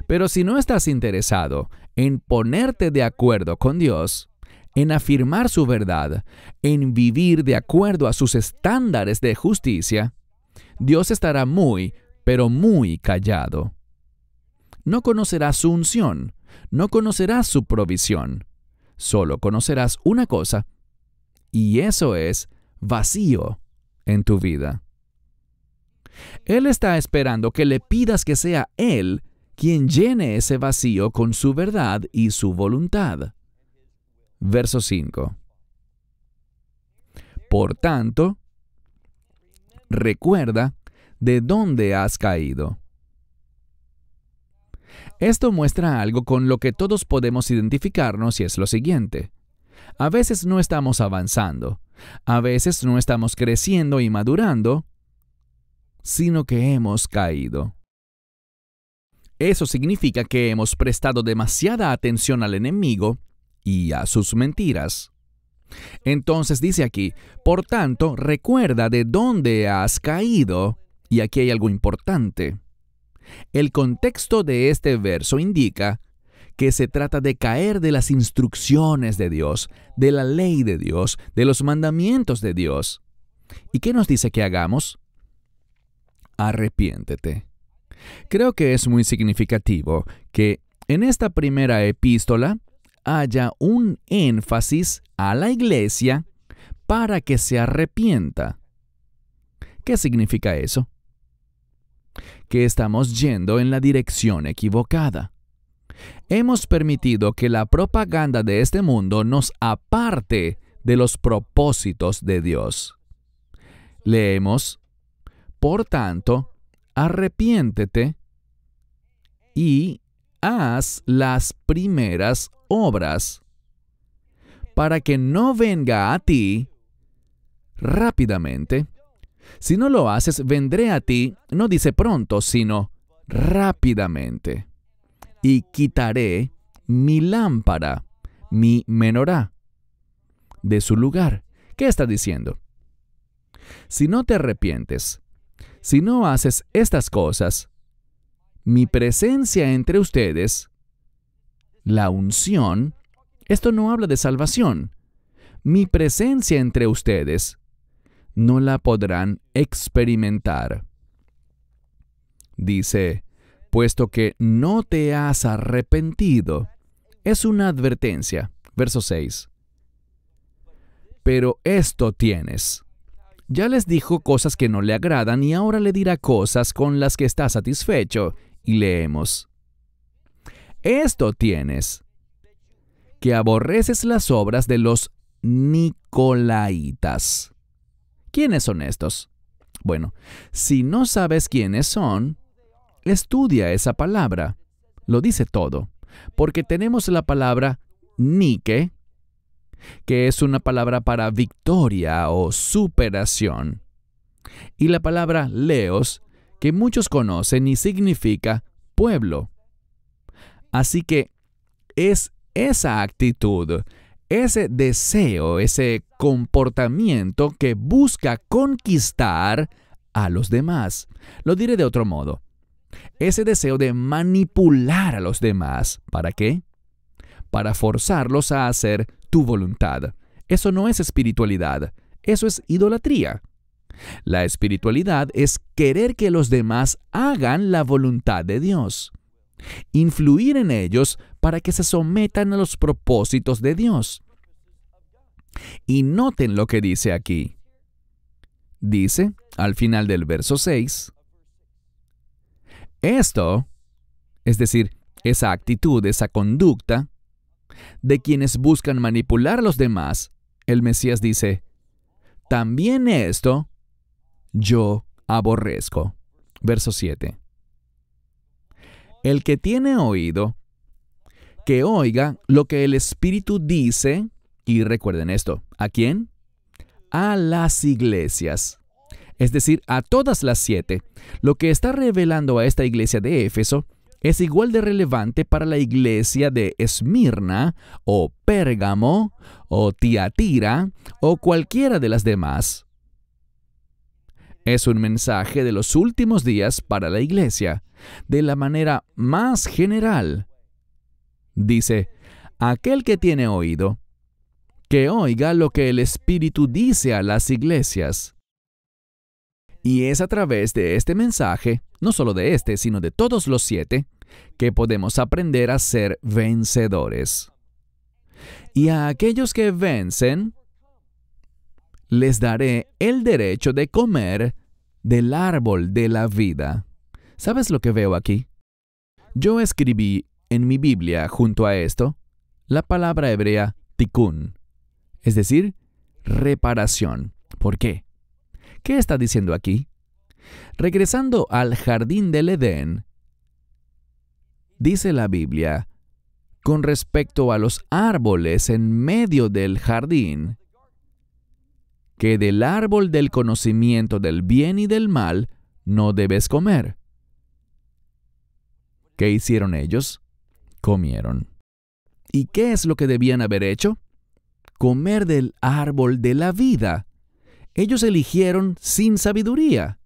Pero si no estás interesado en ponerte de acuerdo con Dios, en afirmar su verdad, en vivir de acuerdo a sus estándares de justicia, Dios estará muy, pero muy callado. No conocerás su unción, no conocerás su provisión. Solo conocerás una cosa, y eso es vacío en tu vida. Él está esperando que le pidas que sea Él quien llene ese vacío con su verdad y su voluntad. Verso 5. Por tanto, recuerda de dónde has caído. Esto muestra algo con lo que todos podemos identificarnos y es lo siguiente. A veces no estamos avanzando, a veces no estamos creciendo y madurando, sino que hemos caído. Eso significa que hemos prestado demasiada atención al enemigo y a sus mentiras. Entonces dice aquí, por tanto, recuerda de dónde has caído, y aquí hay algo importante. El contexto de este verso indica que se trata de caer de las instrucciones de Dios, de la ley de Dios, de los mandamientos de Dios. ¿Y qué nos dice que hagamos? Arrepiéntete. Creo que es muy significativo que en esta primera epístola haya un énfasis a la iglesia para que se arrepienta. ¿Qué significa eso? Que estamos yendo en la dirección equivocada. Hemos permitido que la propaganda de este mundo nos aparte de los propósitos de Dios. Leemos, por tanto, arrepiéntete y haz las primeras obras, para que no venga a ti rápidamente. Si no lo haces, vendré a ti, no dice pronto, sino rápidamente, y quitaré mi lámpara, mi menorá, de su lugar. ¿Qué está diciendo? Si no te arrepientes, si no haces estas cosas, mi presencia entre ustedes, la unción, esto no habla de salvación. Mi presencia entre ustedes no la podrán experimentar. Dice, puesto que no te has arrepentido. Es una advertencia. Verso 6. Pero esto tienes. Ya les dijo cosas que no le agradan y ahora le dirá cosas con las que está satisfecho. Y leemos. Esto tienes, que aborreces las obras de los Nicolaitas. ¿Quiénes son estos? Bueno, si no sabes quiénes son, estudia esa palabra. Lo dice todo. Porque tenemos la palabra Nike, que es una palabra para victoria o superación. Y la palabra Leos, que muchos conocen y significa pueblo. Así que es esa actitud, ese deseo, ese comportamiento que busca conquistar a los demás. Lo diré de otro modo. Ese deseo de manipular a los demás. ¿Para qué? Para forzarlos a hacer tu voluntad. Eso no es espiritualidad. Eso es idolatría. La espiritualidad es querer que los demás hagan la voluntad de Dios. Influir en ellos para que se sometan a los propósitos de Dios. Y noten lo que dice aquí. Dice, al final del verso 6, esto, es decir, esa actitud, esa conducta, de quienes buscan manipular a los demás, el Mesías dice, también esto yo aborrezco. Verso 7. El que tiene oído, que oiga lo que el Espíritu dice, y recuerden esto, ¿a quién? A las iglesias, es decir, a todas las 7. Lo que está revelando a esta iglesia de Éfeso es igual de relevante para la iglesia de Esmirna, o Pérgamo, o Tiatira, o cualquiera de las demás. Es un mensaje de los últimos días para la iglesia, de la manera más general. Dice, aquel que tiene oído, que oiga lo que el Espíritu dice a las iglesias. Y es a través de este mensaje, no solo de este, sino de todos los 7, que podemos aprender a ser vencedores. Y a aquellos que vencen, les daré el derecho de comer del árbol de la vida. ¿Sabes lo que veo aquí? Yo escribí en mi Biblia, junto a esto, la palabra hebrea tikkun, es decir, reparación. ¿Por qué? ¿Qué está diciendo aquí? Regresando al jardín del Edén, dice la Biblia, con respecto a los árboles en medio del jardín, que del árbol del conocimiento del bien y del mal no debes comer. ¿Qué hicieron ellos? Comieron. ¿Y qué es lo que debían haber hecho? Comer del árbol de la vida. Ellos eligieron sin sabiduría.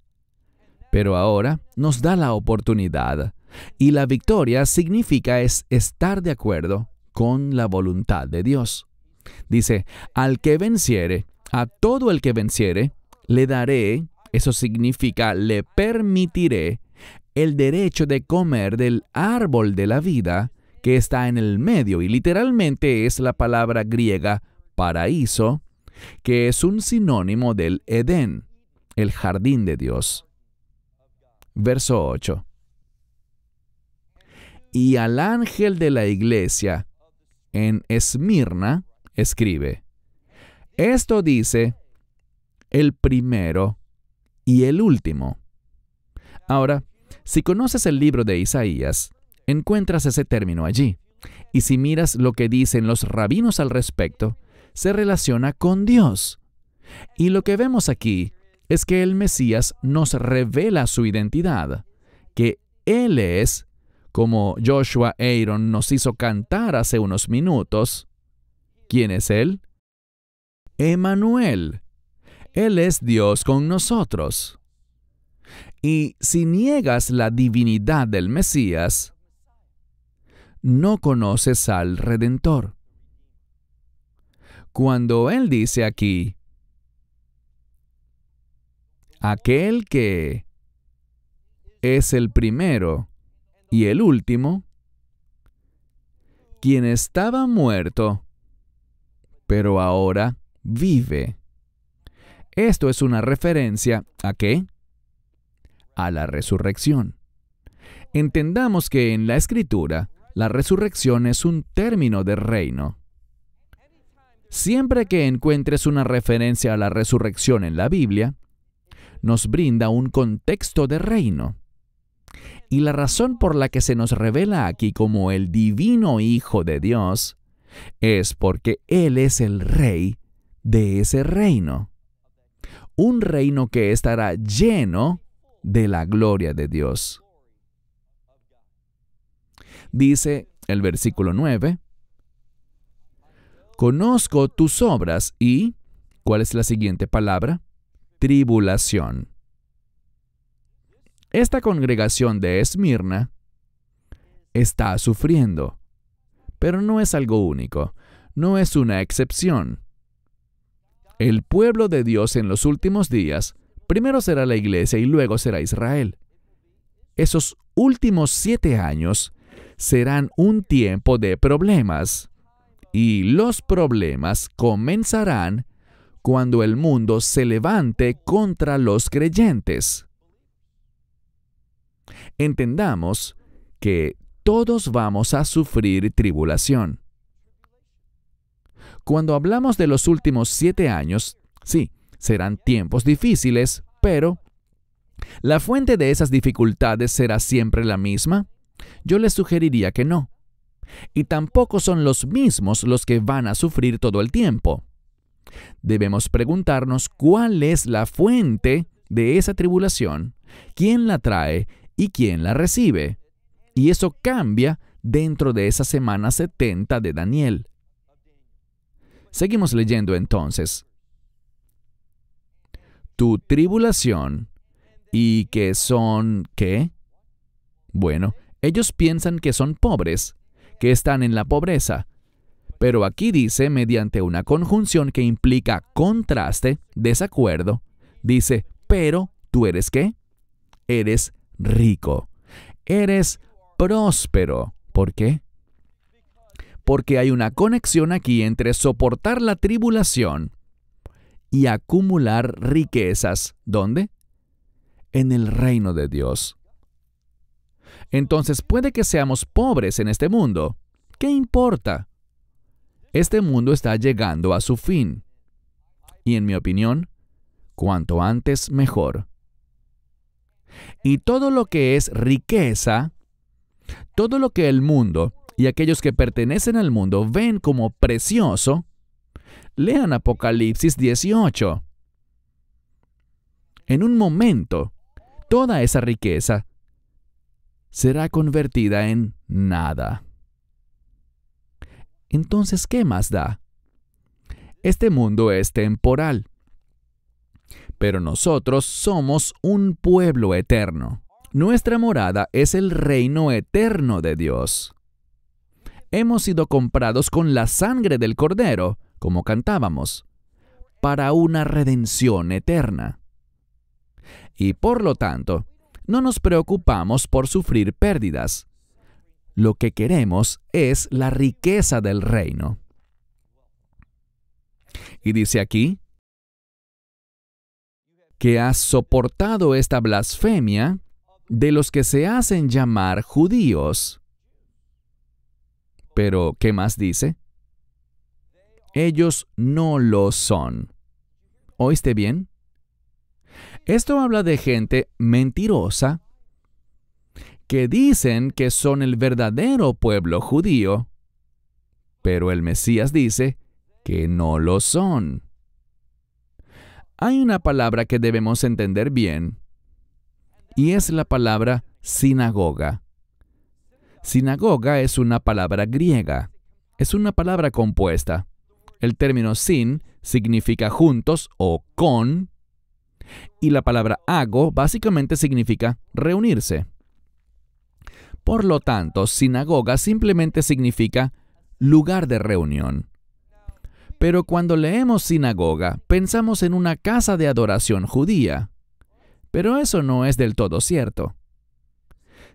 Pero ahora nos da la oportunidad. Y la victoria significa estar de acuerdo con la voluntad de Dios. Dice, al que venciere, a todo el que venciere, le daré, eso significa, le permitiré, el derecho de comer del árbol de la vida que está en el medio, y literalmente es la palabra griega paraíso, que es un sinónimo del Edén, el jardín de Dios. Verso 8. Y al ángel de la iglesia en Esmirna escribe, esto dice el primero y el último. Ahora, si conoces el libro de Isaías, encuentras ese término allí. Y si miras lo que dicen los rabinos al respecto, se relaciona con Dios. Y lo que vemos aquí es que el Mesías nos revela su identidad, que Él es, como Joshua Aaron nos hizo cantar hace unos minutos. ¿Quién es Él? Emmanuel. Él es Dios con nosotros. Y si niegas la divinidad del Mesías, no conoces al Redentor. Cuando Él dice aquí, aquel que es el primero y el último, quien estaba muerto, pero ahora vive. Esto es una referencia ¿a qué? A la resurrección. Entendamos que en la Escritura, la resurrección es un término de reino. Siempre que encuentres una referencia a la resurrección en la Biblia, nos brinda un contexto de reino. Y la razón por la que se nos revela aquí como el divino Hijo de Dios es porque Él es el Rey de ese reino. Un reino que estará lleno de la gloria de Dios. Dice el versículo 9, conozco tus obras y, ¿cuál es la siguiente palabra? Tribulación. Esta congregación de Esmirna está sufriendo, pero no es algo único, no es una excepción. El pueblo de Dios en los últimos días, primero será la iglesia y luego será Israel. Esos últimos 7 años serán un tiempo de problemas, y los problemas comenzarán cuando el mundo se levante contra los creyentes. Entendamos que todos vamos a sufrir tribulación. Cuando hablamos de los últimos 7 años, sí, serán tiempos difíciles, pero ¿la fuente de esas dificultades será siempre la misma? Yo les sugeriría que no. Y tampoco son los mismos los que van a sufrir todo el tiempo. Debemos preguntarnos cuál es la fuente de esa tribulación, quién la trae y quién la recibe. Y eso cambia dentro de esa semana 70 de Daniel. Seguimos leyendo entonces. Tu tribulación, ¿y que son qué? Bueno, ellos piensan que son pobres, que están en la pobreza. Pero aquí dice, mediante una conjunción que implica contraste, desacuerdo, dice, pero ¿tú eres qué? Eres rico. Eres próspero. ¿Por qué? Porque hay una conexión aquí entre soportar la tribulación y acumular riquezas. ¿Dónde? En el reino de Dios. Entonces puede que seamos pobres en este mundo. ¿Qué importa? Este mundo está llegando a su fin. Y en mi opinión, cuanto antes mejor. Y todo lo que es riqueza, todo lo que el mundo y aquellos que pertenecen al mundo ven como precioso, lean Apocalipsis 18. En un momento, toda esa riqueza será convertida en nada. Entonces, ¿qué más da? Este mundo es temporal, pero nosotros somos un pueblo eterno. Nuestra morada es el reino eterno de Dios. Hemos sido comprados con la sangre del Cordero, como cantábamos, para una redención eterna. Y por lo tanto, no nos preocupamos por sufrir pérdidas. Lo que queremos es la riqueza del reino. Y dice aquí que has soportado esta blasfemia de los que se hacen llamar judíos. Pero, ¿qué más dice? Ellos no lo son. ¿Oíste bien? Esto habla de gente mentirosa que dicen que son el verdadero pueblo judío, pero el Mesías dice que no lo son. Hay una palabra que debemos entender bien, y es la palabra sinagoga. Sinagoga es una palabra griega, es una palabra compuesta. El término sin significa juntos o con, Y la palabra ago básicamente significa reunirse. Por lo tanto, sinagoga simplemente significa lugar de reunión. Pero cuando leemos sinagoga, pensamos en una casa de adoración judía. Pero eso no es del todo cierto.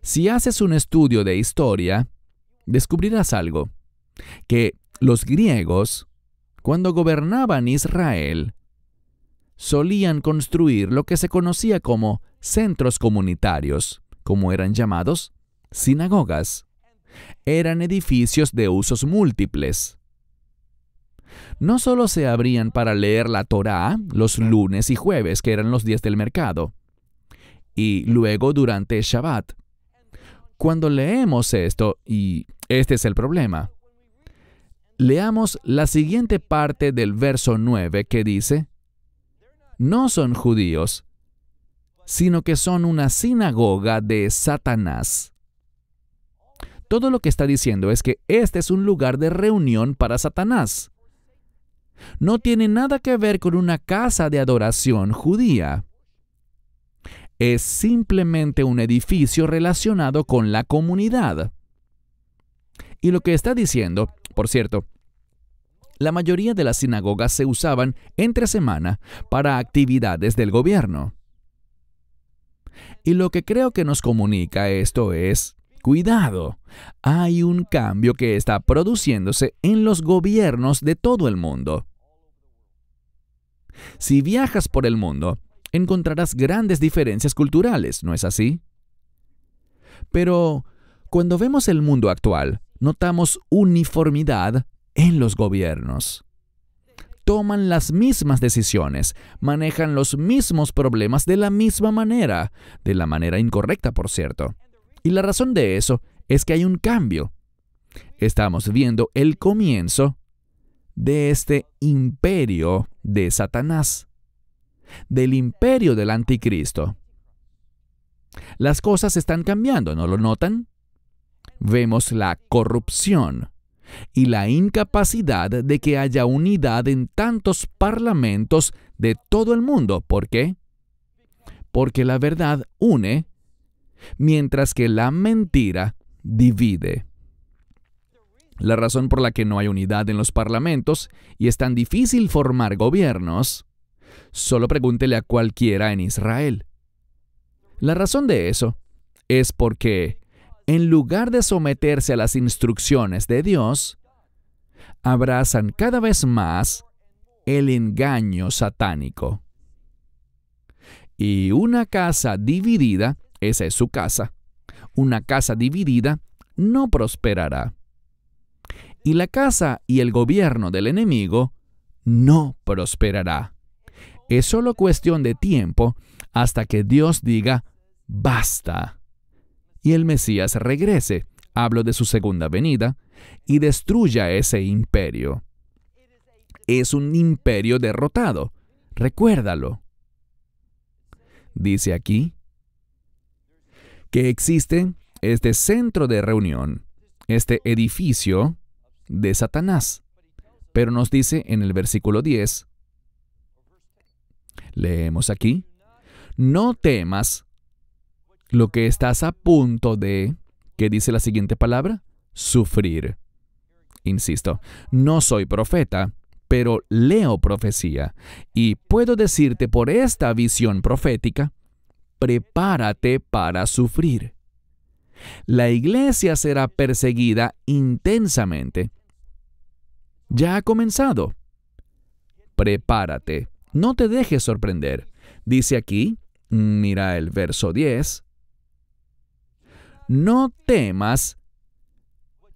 Si haces un estudio de historia, descubrirás algo, que los griegos, cuando gobernaban Israel, solían construir lo que se conocía como centros comunitarios, como eran llamados sinagogas. Eran edificios de usos múltiples. No solo se abrían para leer la Torá los lunes y jueves, que eran los días del mercado, y luego durante Shabbat. Cuando leemos esto, y este es el problema, leamos la siguiente parte del verso 9 que dice: no son judíos, sino que son una sinagoga de Satanás. Todo lo que está diciendo es que este es un lugar de reunión para Satanás. No tiene nada que ver con una casa de adoración judía. Es simplemente un edificio relacionado con la comunidad. Y lo que está diciendo, por cierto, la mayoría de las sinagogas se usaban entre semana para actividades del gobierno. Y lo que creo que nos comunica esto es: cuidado, hay un cambio que está produciéndose en los gobiernos de todo el mundo. Si viajas por el mundo, encontrarás grandes diferencias culturales, ¿no es así? Pero cuando vemos el mundo actual, notamos uniformidad en los gobiernos. Toman las mismas decisiones, manejan los mismos problemas de la misma manera, de la manera incorrecta, por cierto. Y la razón de eso es que hay un cambio. Estamos viendo el comienzo de este imperio de Satanás, del imperio del anticristo. Las cosas están cambiando, ¿no lo notan? Vemos la corrupción y la incapacidad de que haya unidad en tantos parlamentos de todo el mundo. ¿Por qué? Porque la verdad une, mientras que la mentira divide. La razón por la que no hay unidad en los parlamentos y es tan difícil formar gobiernos, solo pregúntele a cualquiera en Israel. La razón de eso es porque, en lugar de someterse a las instrucciones de Dios, abrazan cada vez más el engaño satánico. Y una casa dividida, esa es su casa, una casa dividida no prosperará. Y la casa y el gobierno del enemigo no prosperará. Es solo cuestión de tiempo hasta que Dios diga basta y el Mesías regrese, hablo de su segunda venida, y destruya ese imperio. Es un imperio derrotado, recuérdalo. Dice aquí que existe este centro de reunión, este edificio de Satanás. Pero nos dice en el versículo 10, leemos aquí: no temas lo que estás a punto de, ¿qué dice la siguiente palabra? Sufrir. Insisto, no soy profeta, pero leo profecía, y puedo decirte por esta visión profética: prepárate para sufrir. La iglesia será perseguida intensamente. Ya ha comenzado. Prepárate. No te dejes sorprender. Dice aquí, mira el verso 10. No temas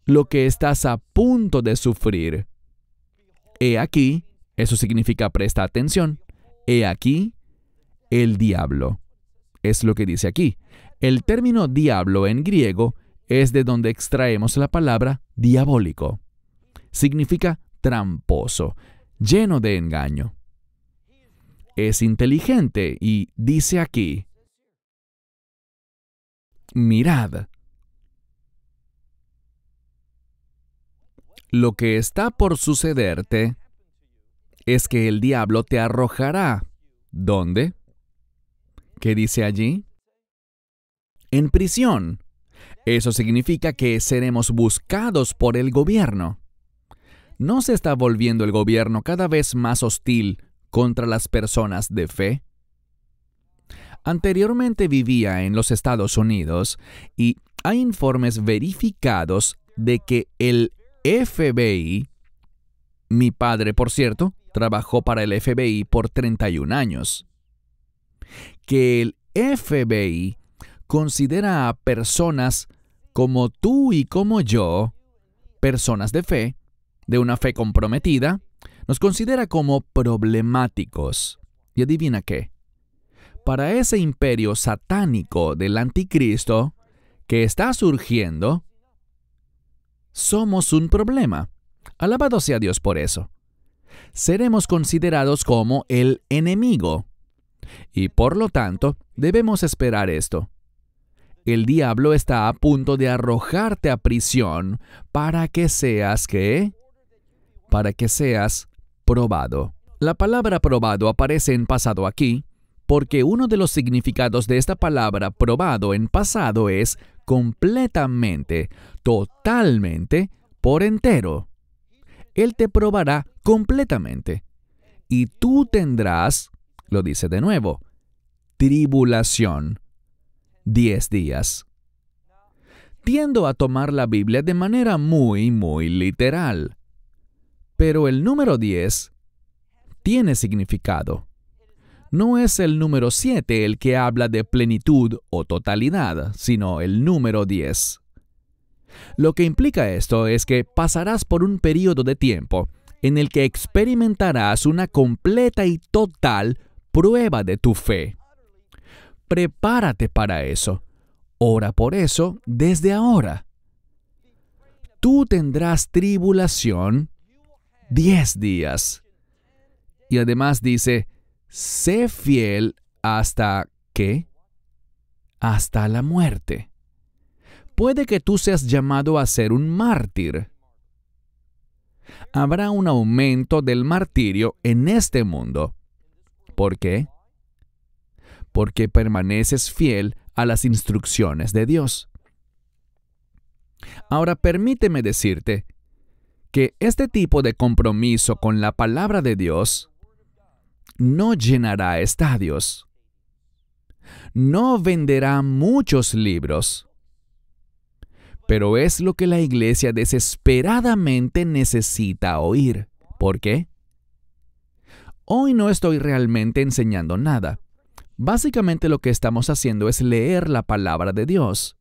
lo que estás a punto de sufrir. He aquí, eso significa presta atención. He aquí el diablo. Es lo que dice aquí. El término diablo en griego es de donde extraemos la palabra diabólico. Significa tramposo, lleno de engaño. Es inteligente y dice aquí: mirad. Lo que está por sucederte es que el diablo te arrojará. ¿Dónde? ¿Qué dice allí? En prisión. Eso significa que seremos buscados por el gobierno. ¿No se está volviendo el gobierno cada vez más hostil contra las personas de fe? Anteriormente vivía en los Estados Unidos y hay informes verificados de que el FBI, mi padre, por cierto, trabajó para el FBI por 31 años, que el FBI considera a personas como tú y como yo, personas de fe, de una fe comprometida, nos considera como problemáticos. ¿Y adivina qué? Para ese imperio satánico del anticristo que está surgiendo, somos un problema. Alabado sea Dios por eso. Seremos considerados como el enemigo. Y por lo tanto, debemos esperar esto. El diablo está a punto de arrojarte a prisión para que seas, ¿qué? Para que seas probado. La palabra probado aparece en pasado aquí, porque uno de los significados de esta palabra probado en pasado es completamente, totalmente, por entero. Él te probará completamente. Y tú tendrás, lo dice de nuevo, tribulación. 10 días. Tiendo a tomar la Biblia de manera muy literal. Pero el número 10 tiene significado. No es el número 7 el que habla de plenitud o totalidad, sino el número 10. Lo que implica esto es que pasarás por un periodo de tiempo en el que experimentarás una completa y total prueba de tu fe. Prepárate para eso. Ora por eso desde ahora. Tú tendrás tribulación 10 días. Y además dice, sé fiel hasta, ¿qué? Hasta la muerte. Puede que tú seas llamado a ser un mártir. Habrá un aumento del martirio en este mundo. ¿Por qué? Porque permaneces fiel a las instrucciones de Dios. Ahora permíteme decirte que este tipo de compromiso con la palabra de Dios no llenará estadios, no venderá muchos libros, pero es lo que la iglesia desesperadamente necesita oír. ¿Por qué? Hoy no estoy realmente enseñando nada. Básicamente lo que estamos haciendo es leer la palabra de Dios.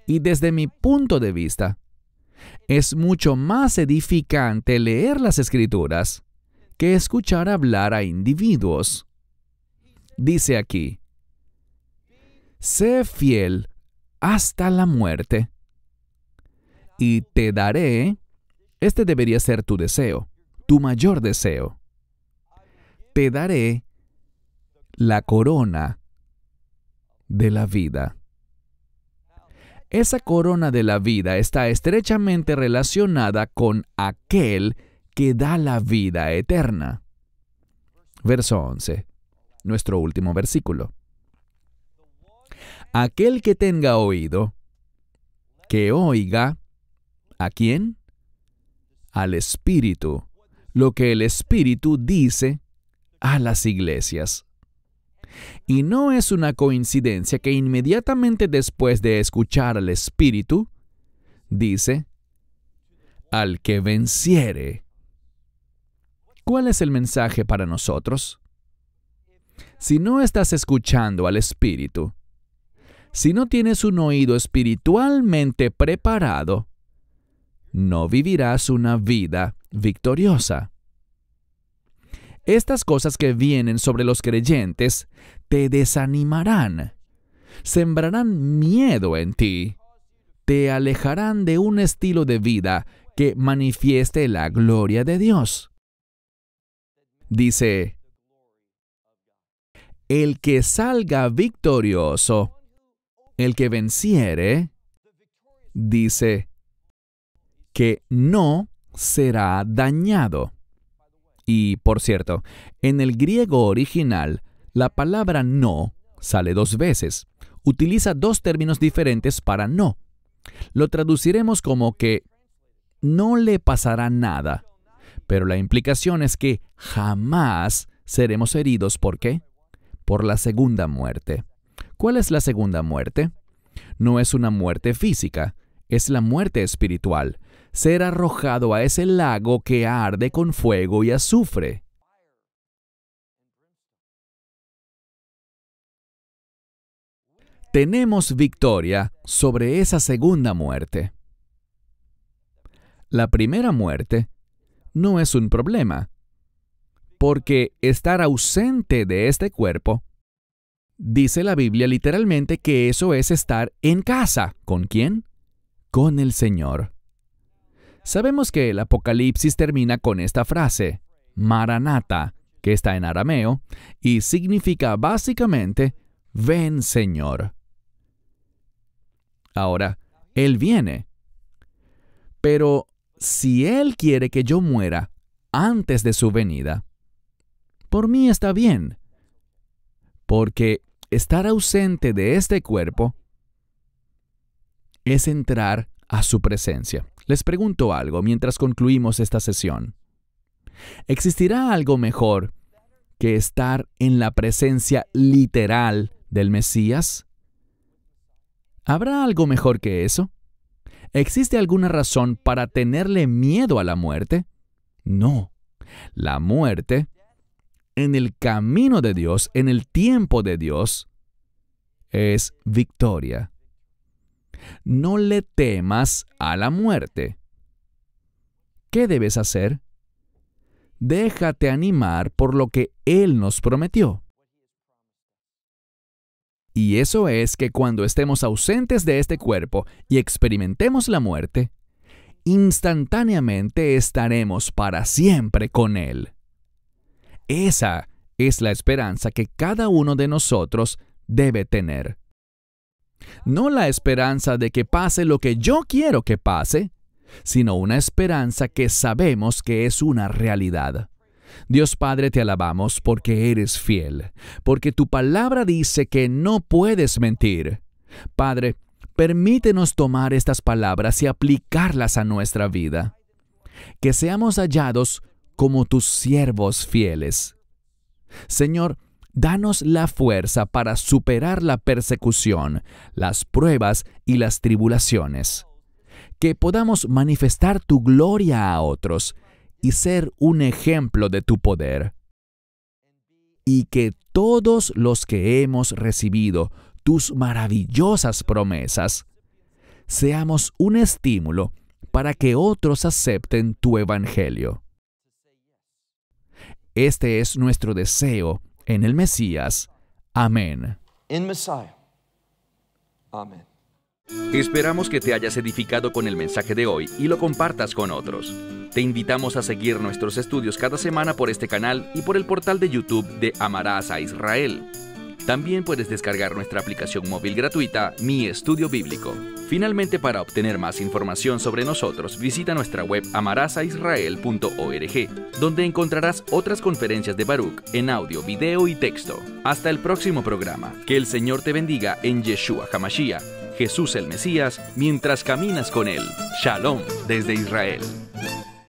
Y desde mi punto de vista, es mucho más edificante leer las Escrituras que escuchar hablar a individuos. Dice aquí, sé fiel hasta la muerte, y te daré, este debería ser tu deseo, tu mayor deseo, te daré la corona de la vida. Esa corona de la vida está estrechamente relacionada con aquel que da la vida eterna. Verso 11, nuestro último versículo. Aquel que tenga oído, que oiga, ¿a quién? Al Espíritu, lo que el Espíritu dice a las iglesias. Y no es una coincidencia que inmediatamente después de escuchar al Espíritu, dice, al que venciere. ¿Cuál es el mensaje para nosotros? Si no estás escuchando al Espíritu, si no tienes un oído espiritualmente preparado, no vivirás una vida victoriosa. Estas cosas que vienen sobre los creyentes te desanimarán, sembrarán miedo en ti, te alejarán de un estilo de vida que manifieste la gloria de Dios. Dice, el que salga victorioso, el que venciere, dice que no será dañado. Y, por cierto, en el griego original, la palabra no sale 2 veces. Utiliza 2 términos diferentes para no. Lo traduciremos como que no le pasará nada. Pero la implicación es que jamás seremos heridos. ¿Por qué? Por la segunda muerte. ¿Cuál es la segunda muerte? No es una muerte física, es la muerte espiritual. Ser arrojado a ese lago que arde con fuego y azufre. Tenemos victoria sobre esa segunda muerte. La primera muerte no es un problema, porque estar ausente de este cuerpo, dice la Biblia literalmente que eso es estar en casa. ¿Con quién? Con el Señor. Sabemos que el Apocalipsis termina con esta frase, Maranata, que está en arameo, y significa básicamente, ven Señor. Ahora, Él viene. Pero si Él quiere que yo muera antes de su venida, por mí está bien, porque estar ausente de este cuerpo es entrar a su presencia. Les pregunto algo mientras concluimos esta sesión. ¿Existirá algo mejor que estar en la presencia literal del Mesías? ¿Habrá algo mejor que eso? ¿Existe alguna razón para tenerle miedo a la muerte? No. La muerte, en el camino de Dios, en el tiempo de Dios, es victoria. No le temas a la muerte. ¿Qué debes hacer? Déjate animar por lo que Él nos prometió. Y eso es que cuando estemos ausentes de este cuerpo y experimentemos la muerte, instantáneamente estaremos para siempre con Él. Esa es la esperanza que cada uno de nosotros debe tener. No la esperanza de que pase lo que yo quiero que pase, sino una esperanza que sabemos que es una realidad. Dios Padre, te alabamos porque eres fiel, porque tu palabra dice que no puedes mentir. Padre, permítenos tomar estas palabras y aplicarlas a nuestra vida. Que seamos hallados como tus siervos fieles. Señor, danos la fuerza para superar la persecución, las pruebas y las tribulaciones. Que podamos manifestar tu gloria a otros y ser un ejemplo de tu poder. Y que todos los que hemos recibido tus maravillosas promesas, seamos un estímulo para que otros acepten tu evangelio. Este es nuestro deseo en el Mesías. Amén. In Messiah. Amen. Esperamos que te hayas edificado con el mensaje de hoy y lo compartas con otros. Te invitamos a seguir nuestros estudios cada semana por este canal y por el portal de YouTube de Amarás a Israel. También puedes descargar nuestra aplicación móvil gratuita, Mi Estudio Bíblico. Finalmente, para obtener más información sobre nosotros, visita nuestra web amarasaisrael.org, donde encontrarás otras conferencias de Baruch en audio, video y texto. Hasta el próximo programa. Que el Señor te bendiga en Yeshua HaMashiach, Jesús el Mesías, mientras caminas con Él. Shalom desde Israel.